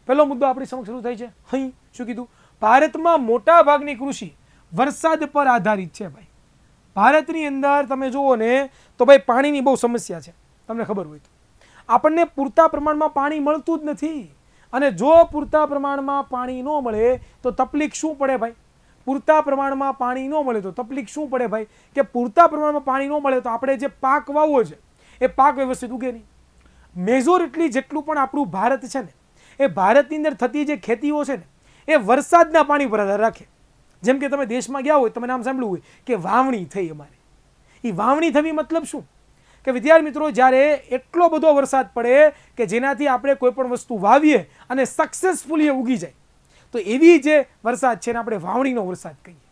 પહેલો મુદ્દો આપણી સમક્ષ શરૂ થાય છે. અહીં શું કીધું? ભારતમાં મોટા ભાગની કૃષિ વરસાદ પર આધારિત છે. ભાઈ, ભારતની અંદર તમે જુઓ ને તો ભાઈ પાણીની બહુ સમસ્યા છે. તમને ખબર હોય તો આપણને પૂરતા પ્રમાણમાં પાણી મળતું જ નથી, અને જો પૂરતા પ્રમાણમાં પાણી ન મળે તો તકલીફ શું પડે ભાઈ? પૂરતા પ્રમાણમાં પાણી ન મળે તો તકલીફ શું પડે ભાઈ? કે પૂરતા પ્રમાણમાં પાણી ન મળે તો આપણે જે પાક વાવવો છે એ પાક વ્યવસ્થિત ઉગે નહીં. મેજોરિટલી જેટલું પણ આપણું ભારત છે ને, એ ભારતની અંદર થતી જે ખેતીઓ છે ને એ વરસાદના પાણી પર આધાર રાખે. જેમ કે તમે દેશમાં ગયા હોય, તમે નામ સાંભળ્યું હોય કે વાવણી થઈ અમારે. એ વાવણી થવી મતલબ શું? કે વિદ્યાર્થી મિત્રો, જ્યારે એટલો બધો વરસાદ પડે કે જેનાથી આપણે કોઈ પણ વસ્તુ વાવીએ અને સક્સેસફુલી ઉગી જાય, તો એવી જે વરસાદ છે ને આપણે વાવણીનો વરસાદ કહીએ,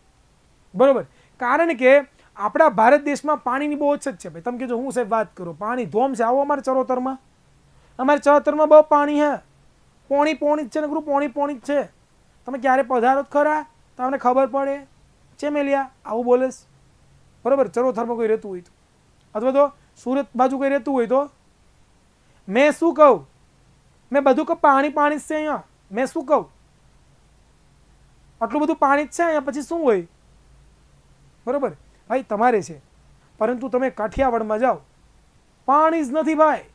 બરોબર? કારણ કે આપણા ભારત દેશમાં પાણીની બહુ અછત છે ભાઈ. તમે કહેજો હું સાહેબ વાત કરું, પાણી ધોમ છે. આવો અમારે ચરોતરમાં, અમારે ચરોતરમાં બહુ પાણી હે, પોણી જ છે ને ગુરુ, પોણી જ છે. તમે ક્યારે પધારો ખરા, તમને ખબર પડે ચેમેલિયા આવું બોલેસ, બરોબર? ચરોતરમાં કોઈ રહેતું હોય તો, અથવા તો સુરત બાજુ કોઈ રહેતું હોય તો મેં શું કહું? મેં બધું કહું પાણી જ છે અહીંયા. મેં શું કહું? આટલું બધું પાણી જ છે અહીંયા, પછી શું હોય? બરોબર ભાઈ, તમારે છે, પરંતુ તમે કાઠિયાવાડમાં જાઓ, પાણી જ નથી ભાઈ,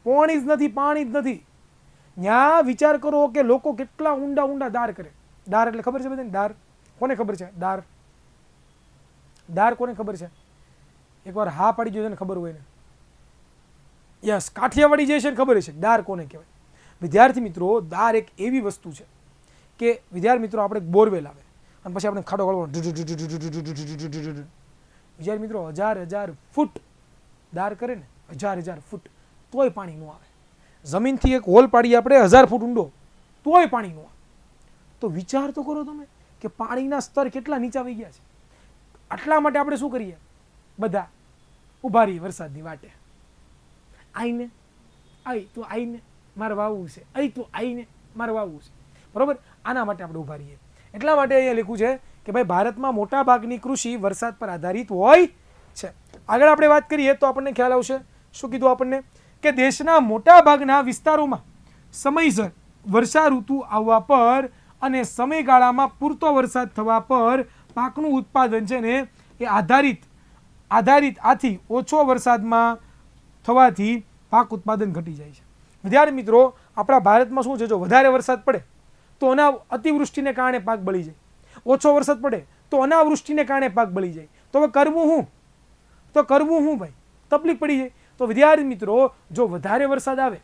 પાણી જ નથી, પાણી જ નથી. ત્યાં વિચાર કરો કે લોકો કેટલા ઊંડા ઊંડા દાર કરે. દાર એટલે ખબર છે બધાને? દાર કોને ખબર છે? દાર, દાર કોને ખબર છે? એકવાર હા પાડી ગયો છે ને, ખબર હોય ને? યસ, કાઠિયાવાડી જે છે ને ખબર છે દાર કોને કહેવાય. વિદ્યાર્થી મિત્રો, દાર એક એવી વસ્તુ છે કે વિદ્યાર્થી મિત્રો, આપણે બોરવેલ આવે અને પછી આપણે ખાડો ગાળવાનો, વિદ્યાર્થી મિત્રો 1000 ફૂટ દાર કરે ને, 1000 ફૂટ, તોય પાણી ન આવે. જમીનથી એક હોલ પાડીએ આપણે 1000 ફૂટ ઊંડો, તોય પાણી ન આવે. તો વિચાર તો કરો તમે કે પાણીના સ્તર કેટલા નીચા આવી ગયા છે. આટલા માટે આપણે શું કરીએ? બધા ઊભા રહીએ વરસાદની વાટે. આઈને તું આઈને મારે વાવવું છે, તું આઈને મારે વાવવું છે, બરોબર? આના માટે આપણે ઊભા રહીએ. એટલા માટે અહીંયા લખ્યું છે કે ભાઈ ભારતમાં મોટા ભાગની કૃષિ વરસાદ પર આધારિત હોય છે. આગળ આપણે વાત કરીએ તો આપણને ખ્યાલ આવશે. શું કીધું આપણને? કે દેશના મોટા ભાગના વિસ્તારોમાં સમયસર વર્ષા ઋતુ આવવા પર અને સમયગાળામાં પૂરતો વરસાદ થવા પર પાકનું ઉત્પાદન છે ને એ આધારિત આથી ઓછો વરસાદમાં થવાથી પાક ઉત્પાદન ઘટી જાય છે. વિદ્યાર્થી મિત્રો, આપણા ભારતમાં શું છે? જો વધારે વરસાદ પડે તો અતિવૃષ્ટિને કારણે પાક બળી જાય, ઓછો વરસાદ પડે તો અનાવૃષ્ટિને કારણે પાક બળી જાય. તો હવે કરવું શું ભાઈ? તકલીફ પડી જાય. તો વિદ્યાર્થી મિત્રો, જો વધારે વરસાદ આવે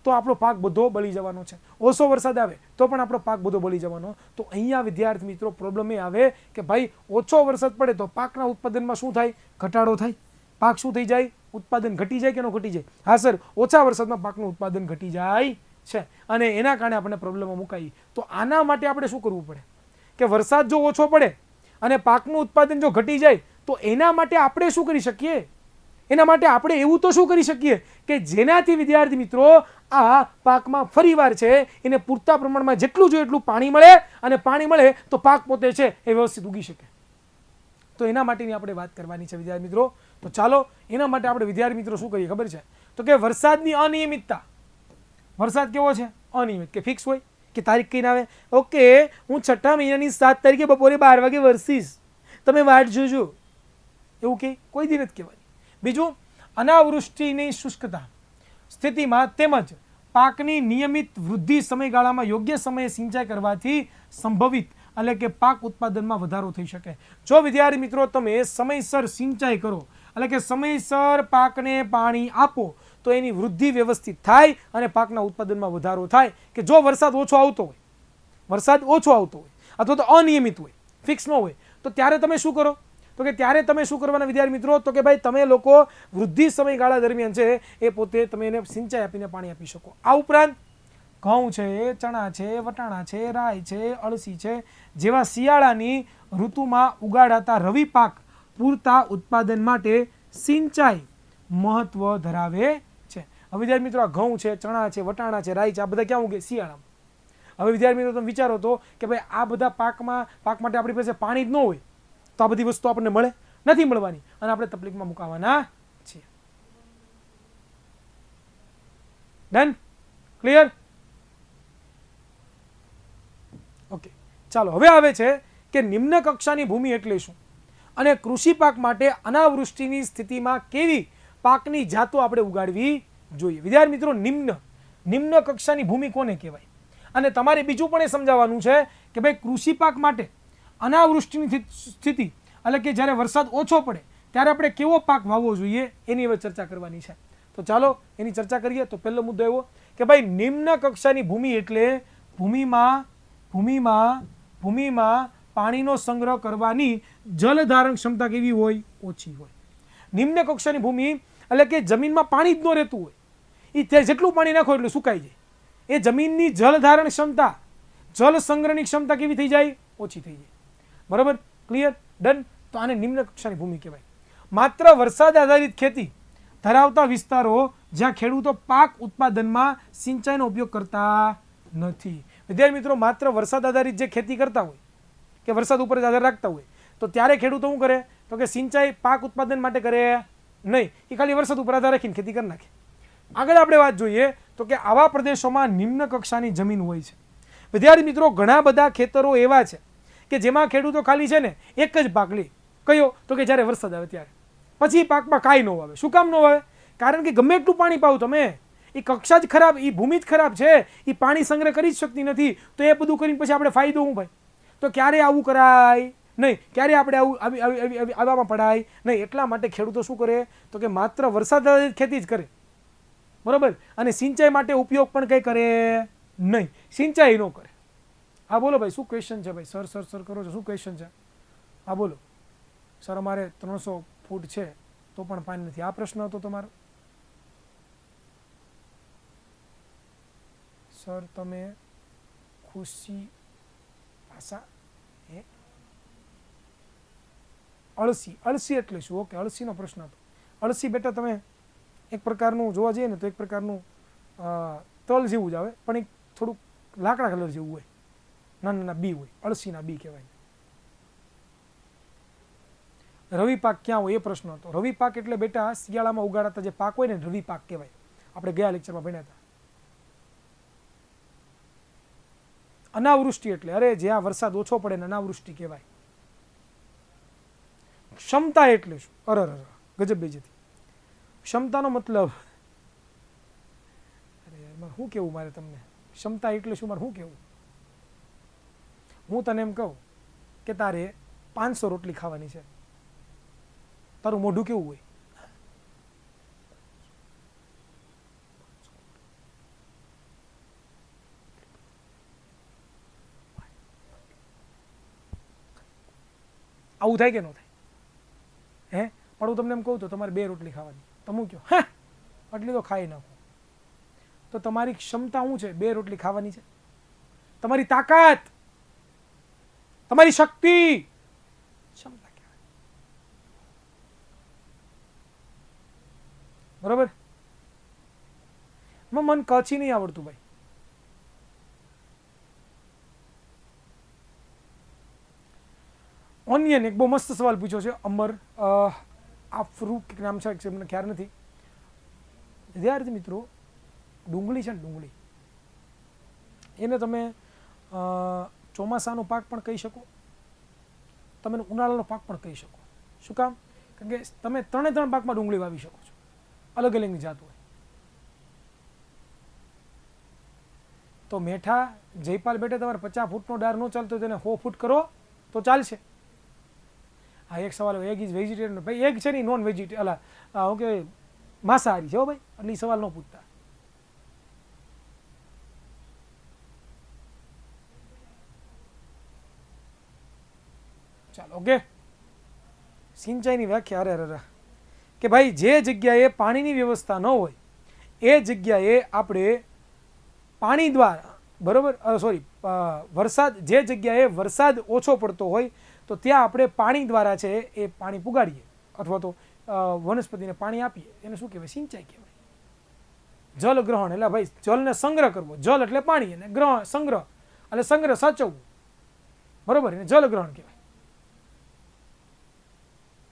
તો આપણો પાક બધો બળી જવાનો છે, ઓછો વરસાદ આવે તો પણ આપણો પાક બધો બળી જવાનો. તો અહીંયા વિદ્યાર્થી મિત્રો પ્રોબ્લેમ એ આવે કે ભાઈ ઓછો વરસાદ પડે તો પાકના ઉત્પાદનમાં શું થાય? ઘટાડો થાય. પાક શું થઈ જાય? ઉત્પાદન ઘટી જાય કે ન ઘટી જાય? હા સર, ઓછા વરસાદમાં પાકનું ઉત્પાદન ઘટી જાય છે અને એના કારણે આપણે પ્રોબ્લેમમાં મુકાઈ. તો આના માટે આપણે શું કરવું પડે? કે વરસાદ જો ઓછો પડે અને પાકનું ઉત્પાદન જો ઘટી જાય તો એના માટે આપણે શું કરી શકીએ? એના માટે આપણે એવું તો શું કરી શકીએ કે જેનાથી વિદ્યાર્થી મિત્રો આ પાકમાં ફરીવાર છે એને પૂરતા પ્રમાણમાં જેટલું જોઈએ એટલું પાણી મળે, અને પાણી મળે તો પાક પોતે છે એ વ્યવસ્થિત ઉગી શકે. તો એના માટેની આપણે વાત કરવાની છે વિદ્યાર્થી મિત્રો. તો ચાલો એના માટે આપણે વિદ્યાર્થી મિત્રો શું કરીએ ખબર છે? તો કે વરસાદની અનિયમિતતા. વરસાદ કેવો છે? અનિયમિત કે ફિક્સ હોય? કે તારીખ કહીને આવે ઓકે હું 6ઠા મહિનાની 7 તારીખે બપોરે 12 વાગે વરસીશ, તમે વાટ જોજો, એવું કે કોઈ દી નથી કહેવાની. બીજું, અનાવૃષ્ટિની શુષ્કતા સ્થિતિમાં તેમજ પાકની નિયમિત વૃદ્ધિ સમયગાળામાં યોગ્ય સમયે સિંચાઈ કરવાથી સંભવિત એટલે કે પાક ઉત્પાદનમાં વધારો થઈ શકે. જો વિદ્યાર્થી મિત્રો તમે સમયસર સિંચાઈ કરો એટલે કે સમયસર પાકને પાણી આપો તો એની વૃદ્ધિ વ્યવસ્થિત થાય અને પાકના ઉત્પાદનમાં વધારો થાય. કે જો વરસાદ ઓછો આવતો હોય અથવા તો અનિયમિત હોય, ફિક્સ ન હોય, તો ત્યારે તમે શું કરો? તો કે ત્યારે તમે શું કરવાના વિદ્યાર્થી મિત્રો? તો કે ભાઈ તમે લોકો વૃદ્ધિ સમયગાળા દરમિયાન છે એ પોતે તમે એને સિંચાઈ આપીને પાણી આપી શકો. આ ઉપરાંત ઘઉં છે, ચણા છે, વટાણા છે, રાઈ છે, અળસી છે જેવા શિયાળાની ઋતુમાં ઉગાડાતા રવિ પાક પૂરતા ઉત્પાદન માટે સિંચાઈ મહત્વ ધરાવે છે. હવે વિદ્યાર્થી મિત્રો આ ઘઉં છે, ચણા છે, વટાણા છે, રાઈ છે, આ બધા ક્યાં ઉગે? શિયાળામાં. હવે વિદ્યાર્થી મિત્રો તમે વિચારો તો કે ભાઈ આ બધા પાક માટે આપણી પાસે પાણી જ ન હોય તો આ બધી વસ્તુ આપણને મળે? નથી મળવાની અને આપણે તકલીફમાં મુકાવાના છીએ. ડન? ક્લિયર? ઓકે, ચાલો હવે આવે છે કે નિમ્ન કક્ષાની ભૂમિ એટલે શું અને કૃષિ પાક માટે અનાવૃષ્ટિની સ્થિતિમાં કેવી પાકની જાતો આપણે ઉગાડવી જોઈએ. વિદ્યાર્થી મિત્રો નિમ્ન કક્ષાની ભૂમિ કોને કહેવાય? અને તમારે બીજું પણ એ સમજાવવાનું છે કે ભાઈ કૃષિ પાક માટે અનાવૃષ્ટિની સ્થિતિ એટલે કે જ્યારે વરસાદ ઓછો પડે ત્યારે આપણે કેવો પાક વાવવો જોઈએ એની હવે ચર્ચા કરવાની છે. તો ચાલો એની ચર્ચા કરીએ. તો પહેલો મુદ્દો એવો કે ભાઈ નિમ્ન કક્ષાની ભૂમિ એટલે ભૂમિમાં પાણીનો સંગ્રહ કરવાની જલધારણ ક્ષમતા કેવી હોય? ઓછી હોય. નિમ્ન કક્ષાની ભૂમિ એટલે કે જમીનમાં પાણી જ ન રહેતું હોય, એ જેટલું પાણી નાખો એટલું સુકાઈ જાય. એ જમીનની જલધારણ ક્ષમતા, જલ સંગ્રહની ક્ષમતા કેવી થઈ જાય? ઓછી થઈ જાય. બરાબર? ક્લિયર? ડન? તો આને નિમ્ન કક્ષાની ભૂમિ કહેવાય. માત્ર વરસાદ આધારિત ખેતી ધરાવતા વિસ્તારો જ્યાં ખેડૂતો પાક ઉત્પાદનમાં સિંચાઈનો ઉપયોગ કરતા નથી. વિદ્યાર્થી મિત્રો માત્ર વરસાદ આધારિત જે ખેતી કરતા હોય કે વરસાદ ઉપર આધાર રાખતા હોય તો ત્યારે ખેડૂતો શું કરે? તો કે સિંચાઈ પાક ઉત્પાદન માટે કરે નહીં, એ ખાલી વરસાદ ઉપર આધાર રાખીને ખેતી કરી નાખે. આગળ આપણે વાત જોઈએ તો કે આવા પ્રદેશોમાં નિમ્ન કક્ષાની જમીન હોય છે. વિદ્યાર્થી મિત્રો ઘણા બધા ખેતરો એવા છે કે જેમાં ખેડૂતો ખાલી છે ને એક જ પાક લે. કયો? તો કે જ્યારે વરસાદ આવે ત્યારે. પછી પાકમાં કાંઈ ન વાવે. શું કામ ન વાવે? કારણ કે ગમે એટલું પાણી પાવ તમે, એ કક્ષા જ ખરાબ, એ ભૂમિ જ ખરાબ છે, એ પાણી સંગ્રહ કરી જ શકતી નથી. તો એ બધું કરીને પછી આપણે ફાયદો શું ભાઈ? તો ક્યારે આવું કરાય નહીં, ક્યારે આપણે આવવામાં પડાય નહીં. એટલા માટે ખેડૂતો શું કરે? તો કે માત્ર વરસાદ આધારિત ખેતી જ કરે. બરાબર? અને સિંચાઈ માટે ઉપયોગ પણ કંઈ કરે નહીં, સિંચાઈ ન કરે. હા બોલો ભાઈ, શું ક્વેશ્ચન છે ભાઈ? સર કરો છો, શું ક્વેશ્ચન છે? હા બોલો. સર અમારે 300 ફૂટ છે તો પણ પાણી નથી. આ પ્રશ્ન હતો તમારો? સર તમે ખુશી ભાષા હે અળસી એટલે શું? ઓકે, અળસીનો પ્રશ્ન હતો. અળસી બેટા તમે એક પ્રકારનું જોવા જઈએ ને તો એક પ્રકારનું તલ જેવું જ આવે પણ એક થોડુંક લાકડા કલર જેવું હોય, નાના બી હોય, અળસીના બી કહેવાય. રવિ પાક ક્યાં હોય એ પ્રશ્ન હતો. રવિ પાક એટલે બેટા શિયાળામાં ઉગાડાતા જે પાક હોય ને રવિ પાક કહેવાય. આપણે ગયા લેક્ચરમાં ભણ્યા હતા. અનાવૃષ્ટિ એટલે અરે જ્યાં વરસાદ ઓછો પડે ને અનાવૃષ્ટિ કહેવાય. ક્ષમતા એટલે શું? ગજબ બેજતી. ક્ષમતાનો મતલબ અરે શું કેવું મારે તમને? ક્ષમતા એટલે શું મારે શું કેવું? હું તને એમ કહું કે તારે 500 રોટલી ખાવાની છે, તારું મોઢું કેવું હોય? આવું થાય કે ન થાય? હે પણ હું તમને એમ કહું તો તમારે 2 રોટલી ખાવાની, તમે કહો હા આટલી તો ખાઈ નાખો. તો તમારી ક્ષમતા શું છે? 2 રોટલી ખાવાની છે. તમારી તાકાત, તમારી શક્તિ ક્ષમતા કહેવાય. બરોબર? મને કચ્છી નહીં આવડતું ભાઈ. ઓનિયન એક બહુ મસ્ત સવાલ પૂછ્યો છે અમર આફરૂ કે નામ છે, મને ખ્યાલ નથી. વિદ્યાર્થી મિત્રો ડુંગળી છે ને, ડુંગળી એને તમે ચોમાસાનો પાક પણ કહી શકો, તમે ઉનાળાનો પાક પણ કહી શકો. શું કામ? કારણ કે તમે ત્રણ પાકમાં ડુંગળી વાવી શકો છો, અલગ અલગની જાત હોય. તો મેઠા જયપાલ બેટે તમારે 50 ફૂટનો ડાર ન ચાલતો તેને 100 ફૂટ કરો તો ચાલશે. હા, એક સવાલ એગ ઇઝ વેજીટેરિયન. ભાઈ એગ છે ને નોન વેજીટેરિયન, અલા હું કે માંસાહારી છે હો ભાઈ, એટલે એ સવાલ ન પૂછતા. ચાલો ઓકે. સિંચાઈની વ્યાખ્યા અરે કે ભાઈ જે જગ્યાએ પાણીની વ્યવસ્થા ન હોય એ જગ્યાએ આપણે પાણી દ્વારા, બરોબર, સોરી, વરસાદ, જે જગ્યાએ વરસાદ ઓછો પડતો હોય તો ત્યાં આપણે પાણી દ્વારા છે એ પાણી પુગાડીએ અથવા તો વનસ્પતિને પાણી આપીએ, એને શું કહેવાય? સિંચાઈ કહેવાય. જલ ગ્રહણ એટલે ભાઈ જલને સંગ્રહ કરવો, જલ એટલે પાણી, અને ગ્રહણ સંગ્રહ એટલે સંગ્રહ સાચવવું, બરોબર, એને જલ ગ્રહણ કહેવાય.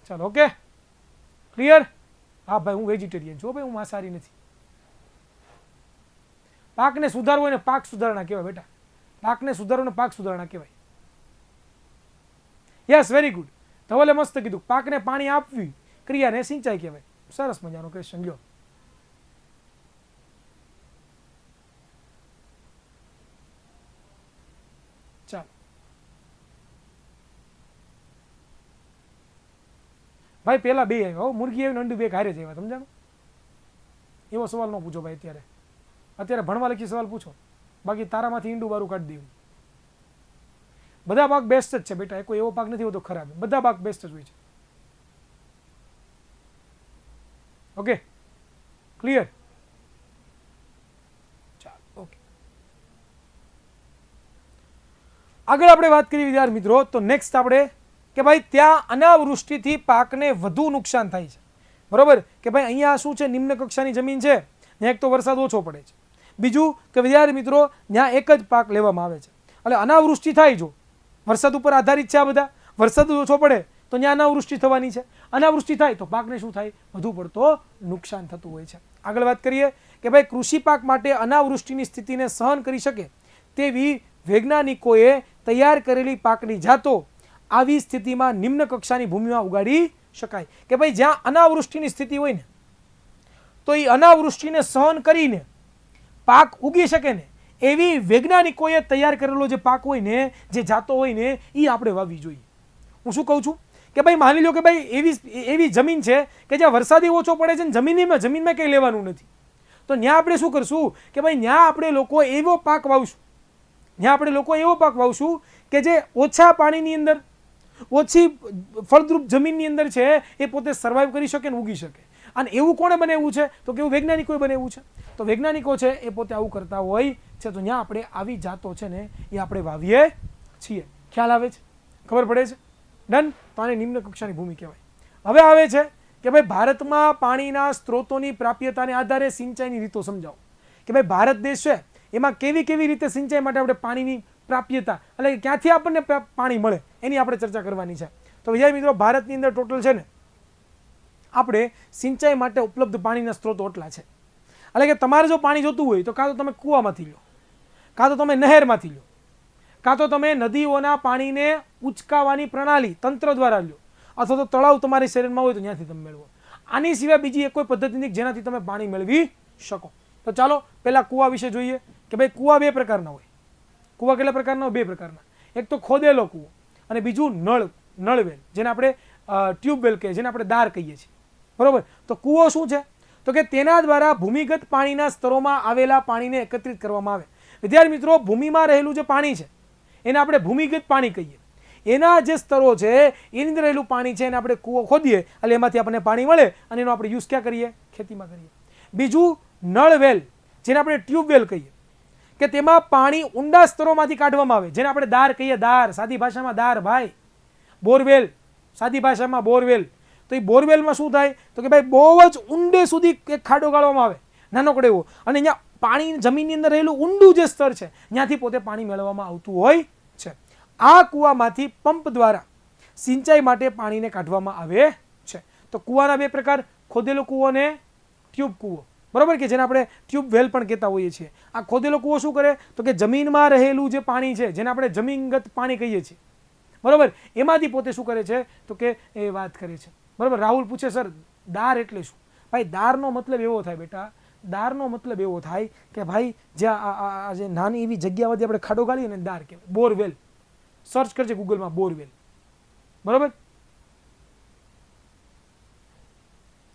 ચાલો ઓકે, ક્લિયર? હા ભાઈ, હું વેજીટેરિયન છું ભાઈ, હું માંસાહારી નથી. પાકને સુધારવો એને પાક સુધારણા કહેવાય બેટા. પાકને સુધારવો પાક સુધારણા કહેવાય. Yes, very good. ધવલે મસ્ત કીધું, પાકને પાણી આપવી ક્રિયાને સિંચાઈ કહેવાય. સરસ મજાનો ક્વેશ્ચન ગયો. ચાલો ભાઈ, પેલા બે આવ્યા, મુરગી આવી અંડું બે હારે જ આવ્યા, સમજાણું? એવો સવાલ ન પૂછો ભાઈ. અત્યારે ભણવા લખી સવાલ પૂછો, બાકી તારામાંથી ઈંડું બારું કાઢી દેવું. બધા પાક બેસ્ટ જ છે બેટા, કોઈ એવો પાક નથી હોતો ખરાબ, બધા પાક બેસ્ટ જ હોય છે. Okay, clear? ચાલો ઓકે, આગળ આપણે વાત કરી વિદ્યાર્થી મિત્રો. તો નેક્સ્ટ આપણે કે ભાઈ ત્યાં અનાવૃષ્ટિથી પાકને વધુ નુકસાન થાય છે, બરોબર? કે ભાઈ અહીંયા શું છે, નિમ્ન કક્ષાની જમીન છે, ત્યાં એક તો વરસાદ ઓછો પડે છે, બીજું કે વિદ્યાર્થી મિત્રો ત્યાં એક જ પાક લેવામાં આવે છે. એટલે અનાવૃષ્ટિ થાય, જો વરસાદ ઉપર આધારિત છે આ બધા, વરસાદ ઓછો પડે તો ત્યાં અનાવૃષ્ટિ થવાની છે, અનાવૃષ્ટિ થાય તો પાકને શું થાય? વધુ પડતો નુકસાન થતું હોય છે. આગળ વાત કરીએ કે ભાઈ કૃષિ પાક માટે અનાવૃષ્ટિની સ્થિતિને સહન કરી શકે તેવી વૈજ્ઞાનિકોએ તૈયાર કરેલી પાકની જાતો આવી સ્થિતિમાં નિમ્ન કક્ષાની ભૂમિમાં ઉગાડી શકાય. કે ભાઈ જ્યાં અનાવૃષ્ટિની સ્થિતિ હોય ને તો એ અનાવૃષ્ટિને સહન કરીને પાક ઉગી શકે ને એવી વૈજ્ઞાનિકોએ તૈયાર કરેલો જે પાક હોય ને, જે જાતો હોય ને, એ આપણે વાવવી જોઈએ. હું શું કહું છું કે ભાઈ માની લો કે ભાઈ એવી જમીન છે કે જ્યાં વરસાદી ઓછો પડે છે ને જમીનમાં કંઈ લેવાનું નથી, તો ત્યાં આપણે શું કરશું કે ભાઈ ત્યાં આપણે લોકો એવો પાક વાવશું કે જે ઓછા પાણીની અંદર, ઓછી ફળદ્રુપ જમીનની અંદર છે એ પોતે સર્વાઈવ કરી શકે ને ઉગી શકે. અને એવું કોણે બનાવ્યું છે? તો કેવું વૈજ્ઞાનિકોએ બનાવ્યું છે. તો વૈજ્ઞાનિકો છે એ પોતે આવું કરતા હોય છે, તો ત્યાં આપણે આવી જાતો છે ને એ આપણે વાવીએ છીએ. ખ્યાલ આવે છે? ખબર પડે છે? ડન. તો આને નિમ્ન કક્ષાની ભૂમિ કહેવાય. હવે આવે છે કે ભાઈ ભારતમાં પાણીના સ્ત્રોતોની પ્રાપ્યતાને આધારે સિંચાઈની રીતો સમજાવો. કે ભાઈ ભારત દેશ છે એમાં કેવી રીતે સિંચાઈ માટે આપણે પાણીની પ્રાપ્યતા, એટલે ક્યાંથી આપણને પાણી મળે એની આપણે ચર્ચા કરવાની છે. તો વિદ્યાર્થી મિત્રો ભારતની અંદર ટોટલ છે ને આપણે સિંચાઈ માટે ઉપલબ્ધ પાણીના સ્ત્રોતો એટલા છે. એટલે કે તમારે જો પાણી જોતું હોય તો કાં તો તમે કૂવામાંથી લો, કાં તો તમે નહેરમાંથી લો, કાં તો તમે નદીઓના પાણીને ઉચકાવાની પ્રણાલી તંત્ર દ્વારા લો, અથવા તો તળાવ તમારી શહેરમાં હોય તો ત્યાંથી તમે મેળવો. આની સિવાય બીજી એક કોઈ પદ્ધતિ નથી જેનાથી તમે પાણી મેળવી શકો. તો ચાલો પહેલા કૂવા વિશે જોઈએ કે ભાઈ કૂવા બે પ્રકારના હોય. કૂવા કેટલા પ્રકારના? બે પ્રકારના. એક તો ખોદેલો કૂવો અને બીજું નળવેલ, જેને આપણે ટ્યુબવેલ કહીએ, જેને આપણે દાર કહીએ છીએ, બરોબર? તો કૂવો શું છે? તો કે તેના દ્વારા ભૂમિગત પાણીના સ્તરોમાં આવેલા પાણીને એકત્રિત કરવામાં આવે. વિદ્યાર્થી મિત્રો ભૂમિમાં રહેલું જે પાણી છે એને આપણે ભૂમિગત પાણી કહીએ. એના જે સ્તરો છે એની અંદર રહેલું પાણી છે એને આપણે કૂવો ખોદીએ એટલે એમાંથી આપણને પાણી મળે અને એનો આપણે યુઝ ક્યાં કરીએ? ખેતીમાં કરીએ. બીજું નળવેલ, જેને આપણે ટ્યુબવેલ કહીએ, કે તેમાં પાણી ઊંડા સ્તરોમાંથી કાઢવામાં આવે, જેને આપણે દાર કહીએ. દાર, સાદી ભાષામાં દાર ભાઈ. બોરવેલ, સાદી ભાષામાં બોરવેલ. તો એ બોરવેલમાં શું થાય? તો કે ભાઈ બહુ જ ઊંડે સુધી એક ખાડો ગાળવામાં આવે, નાનકડો એવો, અને અહીંયા પાણી જમીનની અંદર રહેલું ઊંડું જે સ્તર છે ત્યાંથી પોતે પાણી મેળવવામાં આવતું હોય છે. આ કૂવામાંથી પંપ દ્વારા સિંચાઈ માટે પાણીને કાઢવામાં આવે છે. તો કૂવાના બે પ્રકાર, ખોદેલો કૂવો અને ટ્યુબ કૂવો, બરાબર, કે જેને આપણે ટ્યુબવેલ પણ કહેતા હોઈએ છીએ. આ ખોદેલો કૂવો શું કરે તો કે જમીનમાં રહેલું જે પાણી છે, જેને આપણે જમીનગત પાણી કહીએ છીએ, બરાબર, એમાંથી પોતે શું કરે છે તો કે એ વાત કરે છે. બરાબર. રાહુલ પૂછે સર દાર એટલે શું? ભાઈ દારનો મતલબ એવો થાય બેટા, દારનો મતલબ એવો થાય કે ભાઈ જ્યાં જે નાની એવી જગ્યામાંથી આપણે ખાડો ગાળીએ ને દાર કહેવાય. બોરવેલ સર્ચ કરજે ગૂગલમાં, બોરવેલ. બરાબર,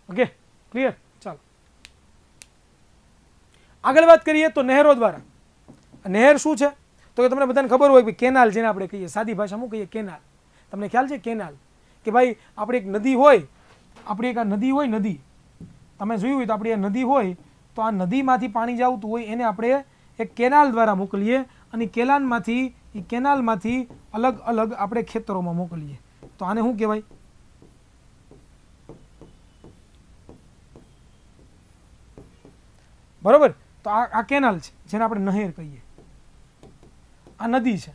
ઓકે, ક્લિયર. ચાલો આગળ વાત કરીએ તો નહેરો દ્વારા. નહેર શું છે તો કે તમને બધાને ખબર હોય કે કેનાલ, જેને આપણે કહીએ સાદી ભાષામાં કહીએ કેનાલ. તમને ખ્યાલ છે કેનાલ? કે ભાઈ આપણી એક નદી હોય, આપણી એક આ નદી હોય, નદી તમે જોયું હોય તો આપણી આ નદી હોય તો આ નદીમાંથી પાણી જ આવતું હોય એને આપણે એક કેનાલ દ્વારા મોકલીએ અને કેનાલમાંથી અલગ અલગ આપણે ખેતરોમાં મોકલીએ. તો આને શું કહેવાય? બરોબર. તો આ કેનાલ છે જેને આપણે નહેર કહીએ. આ નદી છે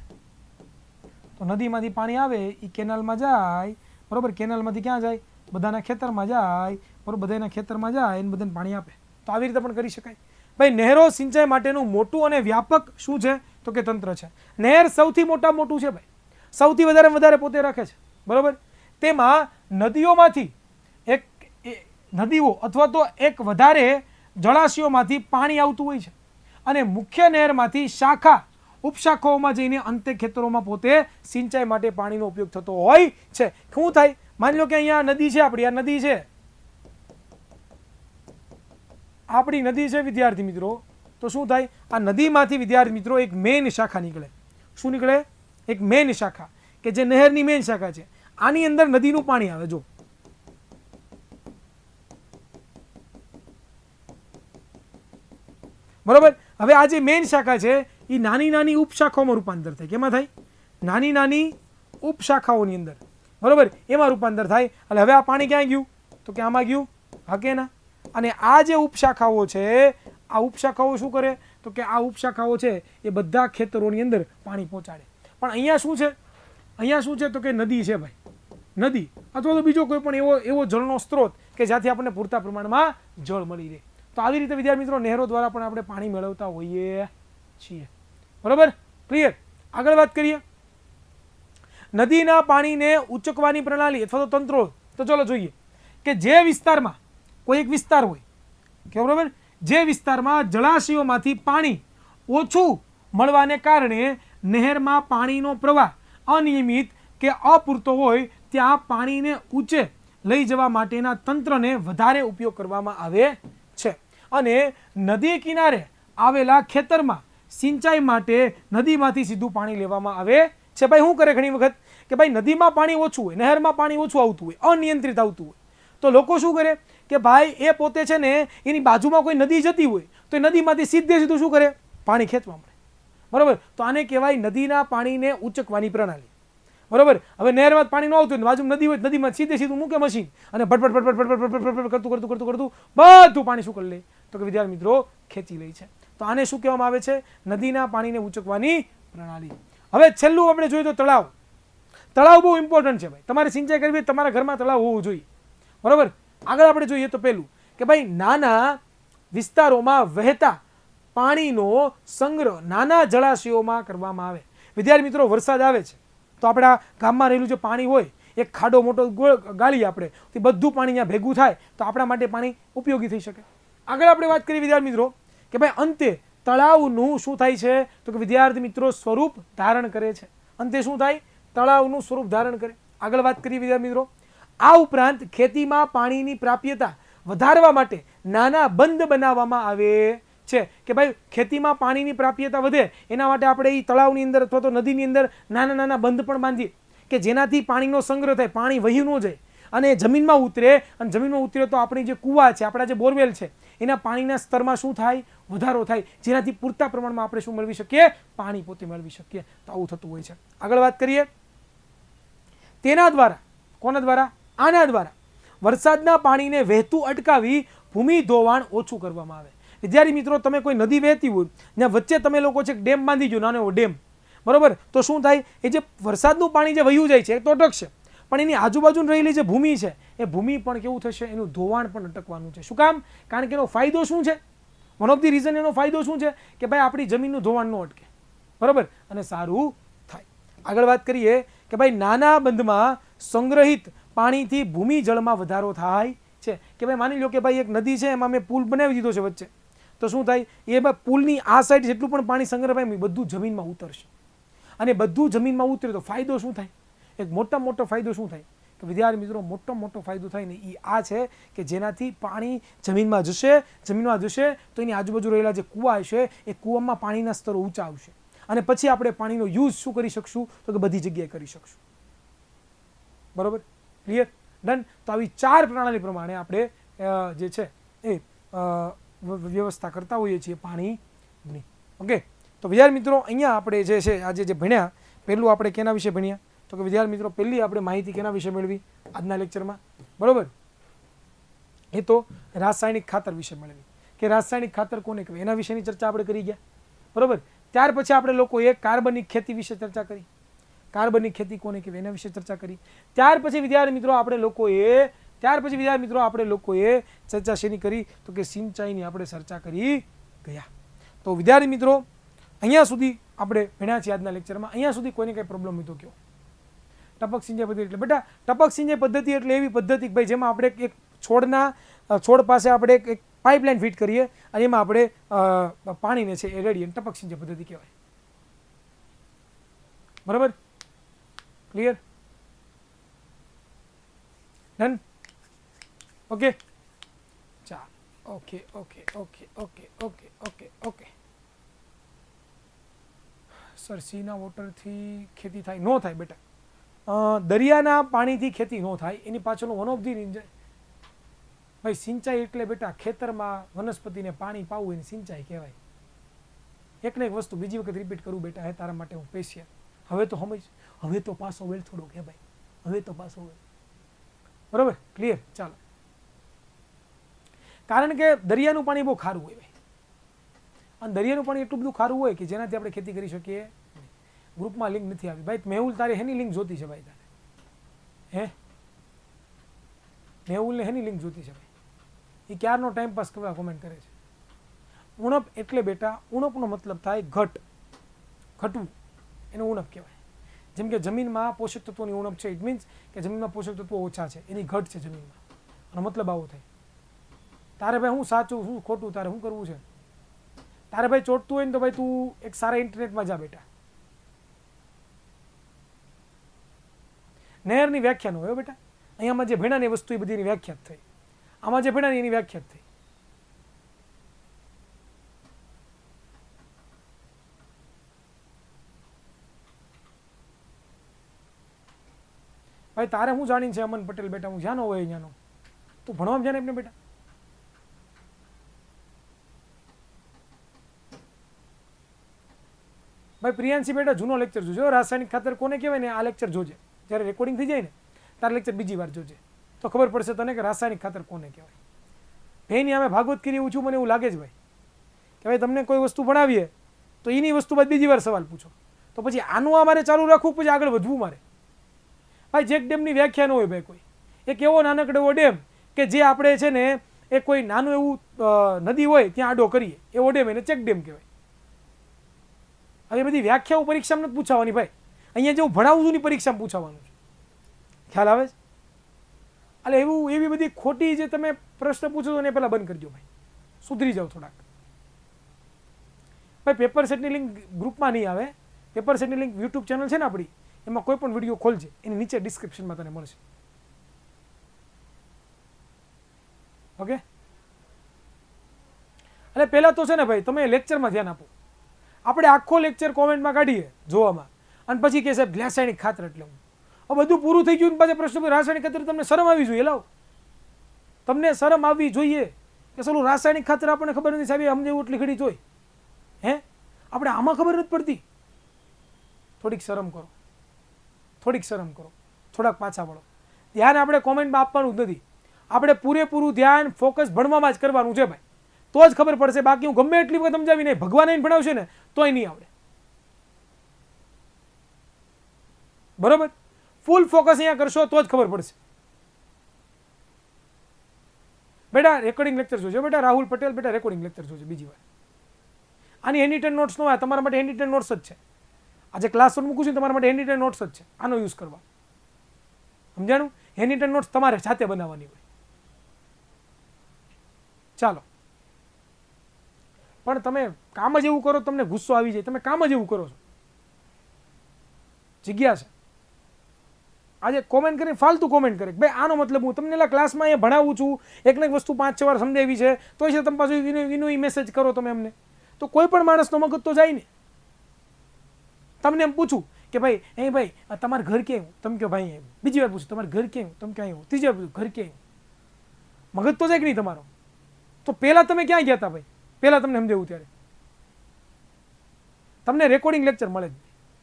તો નદીમાંથી પાણી આવે એ કેનાલમાં જાય. બરોબર. કેનાલમાંથી ક્યાં જાય? બધાના ખેતરમાં જાય. બરોબર, બધાના ખેતરમાં જાય અને બધાને પાણી આપે. તો આવી રીતે પણ કરી શકાય. ભાઈ નહેરો સિંચાઈ માટેનું મોટું અને વ્યાપક શું છે તો કે તંત્ર છે. નહેર સૌથી મોટું છે ભાઈ, સૌથી વધારે પોતે રાખે છે. બરોબર. તેમાં નદીઓમાંથી નદીઓ અથવા તો એક વધારે જળાશયોમાંથી પાણી આવતું હોય છે અને મુખ્ય નહેરમાંથી ઉપશાખાઓમાં જઈને અંતે ખેતરોમાં પોતે સિંચાઈ માટે પાણીનો ઉપયોગ થતો હોય છે. શું થાય? માની લો કે અહીંયા નદી છે, આપણી આ નદી છે, આપણી નદી છે વિદ્યાર્થી મિત્રો. તો શું થાય? આ નદીમાંથી વિદ્યાર્થી મિત્રો એક મેઇન શાખા નીકળે. શું નીકળે? એક મેઇન શાખા, કે જે નહેરની મેઇન શાખા છે. આની અંદર નદીનું પાણી આવે. જો બરોબર. હવે આ જે મેઇન શાખા છે એ નાની ઉપશાખાઓમાં રૂપાંતર થાય. કેમાં થાય? નાની ઉપશાખાઓની અંદર. બરોબર, એમાં રૂપાંતર થાય. એટલે હવે આ પાણી ક્યાં ગયું તો કે આમાં ગયું. હા કે ના? અને આ જે ઉપશાખાઓ છે, આ ઉપશાખાઓ શું કરે તો કે આ ઉપશાખાઓ છે એ બધા ખેતરોની અંદર પાણી પહોંચાડે. પણ અહીંયા શું છે તો કે નદી છે ભાઈ, નદી અથવા તો બીજો કોઈ પણ એવો જળનો સ્ત્રોત કે જ્યાંથી આપણને પૂરતા પ્રમાણમાં જળ મળી રહે. તો આવી રીતે વિદ્યાર્થી મિત્રો નહેરો દ્વારા પણ આપણે પાણી મેળવતા હોઈએ છીએ. બરોબર, ક્લિયર. આગળ વાત કરીએ નદીના પાણીને ઉચકવાની પ્રણાલી અથવા તો તંત્રો. તો ચલો જોઈએ કે જે વિસ્તારમાં કોઈ એક વિસ્તાર હોય કે બરોબર, જે વિસ્તારમાં જળાશયોમાંથી પાણી ઓછું મળવાને કારણે નહેરમાં પાણીનો પ્રવાહ અનિયમિત કે અપૂરતો હોય ત્યાં પાણીને ઊંચે લઈ જવા માટેના તંત્રને વધારે ઉપયોગ કરવામાં આવે છે. અને નદી કિનારે આવેલા ખેતરમાં સિંચાઈ માટે નદીમાંથી સીધું પાણી લેવામાં આવે છે. ભાઈ શું કરે ઘણી વખત કે ભાઈ નદીમાં પાણી ઓછું હોય, નહેરમાં પાણી ઓછું આવતું હોય, અનિયંત્રિત આવતું હોય, તો લોકો શું કરે કે ભાઈ એ પોતે છે ને એની બાજુમાં કોઈ નદી જતી હોય તો એ નદીમાંથી સીધું શું કરે? પાણી ખેંચવા મળે. બરોબર. તો આને કહેવાય નદીના પાણીને ઉચકવાની પ્રણાલી. બરોબર. હવે નહેરમાં પાણી ન આવતું હોય, બાજુમાં નદી હોય, નદીમાં સીધું મૂકે મશીન અને ભટભટ કરતું બધું પાણી શું કરી લે તો કે વિદ્યાર્થી મિત્રો ખેંચી લે છે. તો આને શું કહેવામાં આવે છે? નદીના પાણીને ઉચકવાની પ્રણાલી. હવે છેલ્લું આપણે જોઈએ તો તળાવ. તળાવ બહુ ઇમ્પોર્ટન્ટ છે ભાઈ. તમારે સિંચાઈ કરવી તમારા ઘરમાં તળાવ હોવું જોઈએ. બરોબર. આગળ આપણે જોઈએ તો પહેલું કે ભાઈ નાના વિસ્તારોમાં વહેતા પાણીનો સંગ્રહ નાના જળાશયોમાં કરવામાં આવે. વિદ્યાર્થી મિત્રો વરસાદ આવે છે તો આપણા ગામમાં રહેલું જે પાણી હોય, એક ખાડો મોટો ગાળીએ આપણે, તો બધું પાણી અહીંયા ભેગું થાય તો આપણા માટે પાણી ઉપયોગી થઈ શકે. આગળ આપણે વાત કરીએ વિદ્યાર્થી મિત્રો કે ભાઈ અંતે તળાવનું શું થાય છે તો કે વિદ્યાર્થી મિત્રો સ્વરૂપ ધારણ કરે છે. અંતે શું થાય? તળાવનું સ્વરૂપ ધારણ કરે. આગળ વાત કરીએ વિદ્યાર્થી મિત્રો. આ ઉપરાંત ખેતીમાં પાણીની પ્રાપ્યતા વધારવા માટે નાના બંધ બનાવવામાં આવે છે કે ભાઈ ખેતીમાં પાણીની પ્રાપ્યતા વધે એના માટે આપણે એ તળાવની અંદર અથવા તો નદીની અંદર નાના બંધ પણ બાંધીએ કે જેનાથી પાણીનો સંગ્રહ થાય, પાણી વહી ન જાય અને જમીનમાં ઉતરે. અને જમીનમાં ઉતરે તો આપણી જે કૂવા છે, આપણા જે બોરવેલ છે, એના પાણીના સ્તરમાં શું થાય? વધારો થાય, જેનાથી પૂરતા પ્રમાણમાં આપણે શું મેળવી શકીએ? પાણી પોતે મેળવી શકીએ. તો આવું થતું હોય છે. આગળ વાત કરીએ તેના દ્વારા. કોના દ્વારા? આના દ્વારા વરસાદના પાણીને વહેતું અટકાવી ભૂમિ ધોવાણ ઓછું કરવામાં આવે. વિદ્યાર્થી મિત્રો તમે કોઈ નદી વહેતી હોય ત્યાં વચ્ચે તમે લોકો છે ડેમ બાંધી ગયો, નાનો એવો ડેમ. બરોબર. તો શું થાય? એ જે વરસાદનું પાણી જે વહ્યું જાય છે એ તો અટકશે, પણ એની આજુબાજુ રહેલી જે ભૂમિ છે એ ભૂમિ પણ કેવું થશે, એનું ધોવાણ પણ અટકવાનું છે. શું કામ? કારણ કે એનો ફાયદો શું છે? વન ઓફ ધી રીઝન એનો ફાયદો શું છે કે ભાઈ આપણી જમીનનું ધોવાણ ન અટકે, બરાબર, અને સારું થાય. આગળ વાત કરીએ કે ભાઈ નાના બંધમાં સંગ્રહિત પાણીથી ભૂમિ જળમાં વધારો થાય છે. કે ભાઈ માની લો કે ભાઈ એક નદી છે, એમાં મેં પુલ બનાવી દીધો છે વચ્ચે, તો શું થાય, એ પુલની આ સાઈડ જેટલું પણ પાણી સંગ્રહ થાય બધું જમીનમાં ઉતરશે, અને બધું જમીનમાં ઉતરે તો ફાયદો શું થાય? એક મોટામાં મોટો ફાયદો શું થાય કે વિદ્યાર્થી મિત્રો, મોટો ફાયદો થાય ને એ આ છે કે જેનાથી પાણી જમીનમાં જશે તો એની આજુબાજુ રહેલા જે કૂવા હશે એ કૂવામાં પાણીના સ્તરો ઊંચા આવશે, અને પછી આપણે પાણીનો યુઝ શું કરી શકશું, તો કે બધી જગ્યાએ કરી શકશું. બરોબર, ક્લિયર, ડન. તો આવી 4 પ્રણાલી પ્રમાણે આપણે જે છે એ વ્યવસ્થા કરતા હોઈએ છીએ પાણીની. ઓકે, તો વિદ્યાર્થી મિત્રો અહીંયા આપણે જે છે આજે જે ભણ્યા, પહેલું આપણે કેના વિશે ભણ્યા, તો કે વિદ્યાર્થી મિત્રો પહેલી આપણે માહિતી કેના વિશે મેળવી આજના લેક્ચરમાં, બરોબર, એ તો રાસાયણિક ખાતર વિશે મેળવી કે રાસાયણિક ખાતર કોને કહેવાય એના વિશેની ચર્ચા આપણે કરી ગયા, બરોબર. ત્યાર પછી આપણે લોકોએ કાર્બનિક ખેતી વિશે ચર્ચા કરી, કાર્બનિક ખેતી કોને કહેવાય એના વિશે ચર્ચા કરી. ત્યાર પછી વિદ્યાર્થી મિત્રો આપણે લોકોએ ચર્ચા શેની કરી, તો કે સિંચાઈની આપણે ચર્ચા કરી ગયા. તો વિદ્યાર્થી મિત્રો અહીંયા સુધી આપણે ભણ્યા છીએ આજના લેક્ચરમાં. અહીંયા સુધી કોઈને કંઈ પ્રોબ્લેમ હોય તો કહો. ટપક સિંચાઈ પદ્ધતિ એટલે બેટા ટપક સિંચાઈ પદ્ધતિ એટલે એવી પદ્ધતિ ભાઈ જેમાં આપણે એક છોડ પાસે આપણે એક પાઇપલાઇન ફિટ કરીએ અને એમાં આપણે પાણીને છે એ રેડીએ, ટપક સિંચાઈ પદ્ધતિ કહેવાય. બરાબર, ક્લિયર, ડન. ઓકે, ચાલ, ઓકે. સર સીના વોટરથી ખેતી થાય? નો થાય બેટા. દરિયાના પાણીથી ખેતી ન થાય, એની પાછળનું વન ઓફ ધી રીઝન ભાઈ સિંચાઈ એટલે બેટા ખેતરમાં વનસ્પતિને પાણી પાવું એની સિંચાઈ કહેવાય. એક ને એક વસ્તુ બીજી વખત રિપીટ કરું બેટા, હે તારા માટે હું સ્પેશિયલ. હવે તો સમજ, હવે તો પાછો વેલ થોડોક, હે ભાઈ, હવે તો પાછો વેલ. બરોબર, ક્લિયર, ચાલો. કારણ કે દરિયાનું પાણી બહુ ખારું હોય ભાઈ, અને દરિયાનું પાણી એટલું બધું ખારું હોય કે જેનાથી આપણે ખેતી કરી શકીએ. ગ્રુપમાં લિંક નથી આવી ભાઈ. મેહુલ તારે હેની લિંક જોતી છે ભાઈ? તારે હે મેહુલને હેની લિંક જોતી છે ભાઈ? એ ક્યારનો ટાઈમ પાસ કરવા કોમેન્ટ કરે છે. ઉણપ એટલે બેટા, ઉણપનો મતલબ થાય ઘટવું, એને ઉણપ કહેવાય. જેમ કે જમીનમાં પોષક તત્વોની ઉણપ છે, ઇટ મીન્સ કે જમીનમાં પોષક તત્વો ઓછા છે, એની ઘટ છે જમીનમાં, અને મતલબ આવો થાય. તારે ભાઈ હું સાચું શું ખોટું તારે શું કરવું છે? તારે ભાઈ ચોટતું હોય ને તો ભાઈ તું એક સારા ઇન્ટરનેટમાં જા બેટા. નહેરની વ્યાખ્યા ન હોય બેટા. અહીંયામાં જે ભેણાની વસ્તુ એ બધીની વ્યાખ્યાત થઈ, આમાં જે ભેણાની એની વ્યાખ્યાત થઈ. ભાઈ તારે હું જાણીને છે અમન પટેલ બેટા? હું જ્યાંનો હોય અહીંયાનો, તું ભણવામાં જાણે એમને બેટા. ભાઈ પ્રિયાંશી બેટા જૂનો લેક્ચર જોજો, રાસાયણિક ખાતર કોને કહેવાય ને આ લેક્ચર જોજે. જ્યારે રેકોર્ડિંગ થઈ જાય ને તારે લેક્ચર બીજી વાર જોજે, તો ખબર પડશે તને કે રાસાયણિક ખાતર કોને કહેવાય. ભાઈની અમે ભાગવત કરી એવું છું, મને એવું લાગે છે ભાઈ કે ભાઈ તમને કોઈ વસ્તુ ભણાવીએ તો એની વસ્તુ બાદ બીજી વાર સવાલ પૂછો, તો પછી આનું અમારે ચાલુ રાખવું, પછી આગળ વધવું મારે. ભાઈ ચેક ડેમની વ્યાખ્યા ન હોય ભાઈ કોઈ. એક એવો નાનકડો એવો ડેમ કે જે આપણે છે ને એ કોઈ નાનું એવું નદી હોય ત્યાં આડો કરીએ એવો ડેમ, એને ચેક ડેમ કહેવાય. હવે બધી વ્યાખ્યાઓ પરીક્ષામાં નથી પૂછાવાની ભાઈ, અહીંયા જેવું ભણાવું છું ને પરીક્ષામાં પૂછાવાનું છે. ખ્યાલ આવે છે? એટલે એવી બધી ખોટી જે તમે પ્રશ્ન પૂછો છો ને એ પહેલાં બંધ કરજો ભાઈ, સુધરી જાઓ થોડાક. ભાઈ પેપર સેટની લિંક ગ્રુપમાં નહીં આવે, પેપર સેટની લિંક યુટ્યુબ ચેનલ છે ને આપણી, એમાં કોઈ પણ વિડીયો ખોલજે, એની નીચે ડિસ્ક્રિપ્શનમાં તને મળશે. ઓકે, એટલે પહેલાં તો છે ને ભાઈ તમે લેક્ચરમાં ધ્યાન આપો. આપણે આખો લેક્ચર કોમેન્ટમાં કાઢીએ જોવામાં, અને પછી કે સાહેબ રાસાયણિક ખાતર એટલે હું બધું પૂરું થઈ ગયું, પાછા પ્રશ્ન રાસાયણિક ખાતર તમને શરમ આવી જોઈએ. લાવ, તમને શરમ આવવી જોઈએ કે ચલો રાસાયણિક ખાતર આપણને ખબર નથી સાહેબ, સમજે એટલી ઘડી જોઈ, હે આપણે આમાં ખબર નથી પડતી. થોડીક શરમ કરો, થોડાક પાછા વળો. ધ્યાન આપણે કોમેન્ટમાં આપવાનું જ નથી, આપણે પૂરેપૂરું ધ્યાન ફોકસ ભણવામાં જ કરવાનું છે ભાઈ, તો જ ખબર પડશે. બાકી હું ગમે એટલી વખત સમજાવી નહીં, ભગવાન એને ભણાવશે ને તોય નહીં આવડે. બરોબર, ફૂલ ફોકસ અહીંયા કરશો તો જ ખબર પડશે. બેટા રેકોર્ડિંગ લેક્ચર જોજો બેટા. રાહુલ પટેલ બેટા રેકોર્ડિંગ લેક્ચર જોજો બીજી વાર. આની હેન્ડ નોટ્સ નો હોય, તમારા માટે હેન્ડ નોટ્સ જ છે. આજે ક્લાસ મૂકું છું તમારા માટે હેન્ડ નોટ્સ જ છે. આનો યુઝ કરવા, સમજાણું? હેન્ડ નોટ્સ તમારે જાતે બનાવવાની હોય. ચાલો, પણ તમે કામ જ એવું કરો તમને ગુસ્સો આવી જાય. તમે કામ જ એવું કરો છો. જગ્યા છે આજે કોમેન્ટ કરીને ફાલતુ કોમેન્ટ કરે ભાઈ આનો મતલબ હું તમને એલા ક્લાસમાં અહીંયા ભણાવું છું, એક ને એક વસ્તુ 5-6 વાર સમજાવી છે, તો છે તમે પાછું એનું મેસેજ કરો તમે એમને. તો કોઈ પણ માણસનો મગજ તો જાય ને. તમને એમ પૂછું કે ભાઈ એ ભાઈ તમારું ઘર કેવું, તમે કહો ભાઈ આવ્યું. બીજી વાર પૂછું તમારું ઘર કેવું, તમે ક્યાં આવ્યું. ત્રીજી વાર પૂછું ઘર કેવું. મગજ તો જાય કે નહીં તમારો? તો પહેલાં તમે ક્યાં ગયા હતા ભાઈ? પહેલાં તમને સમજાવું ત્યારે તમને રેકોર્ડિંગ લેક્ચર મળે જ.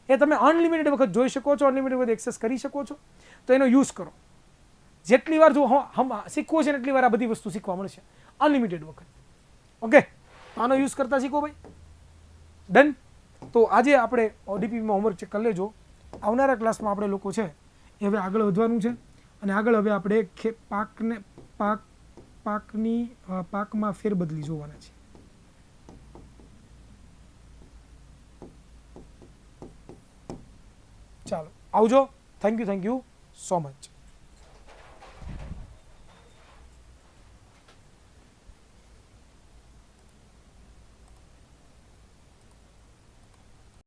એ તમે અનલિમિટેડ વખત જોઈ શકો છો, અનલિમિટેડ વખત એક્સેસ કરી શકો છો. તો એનો યુઝ કરો. જેટલી વાર જો શીખવું છે ને એટલી વાર આ બધી વસ્તુ શીખવા મળશે અનલિમિટેડ વખત. ઓકે, આનો યુઝ કરતા શીખો ભાઈ. ડન. તો આજે આપણે ઓડીપીમાં હોમવર્ક ચેક કરી લેજો. આવનારા ક્લાસમાં આપણે લોકો છે એ હવે આગળ વધવાનું છે અને આગળ હવે આપણે પાકમાં ફેરબદલી જોવાના છે. ચાલો આવજો. Thank you so much.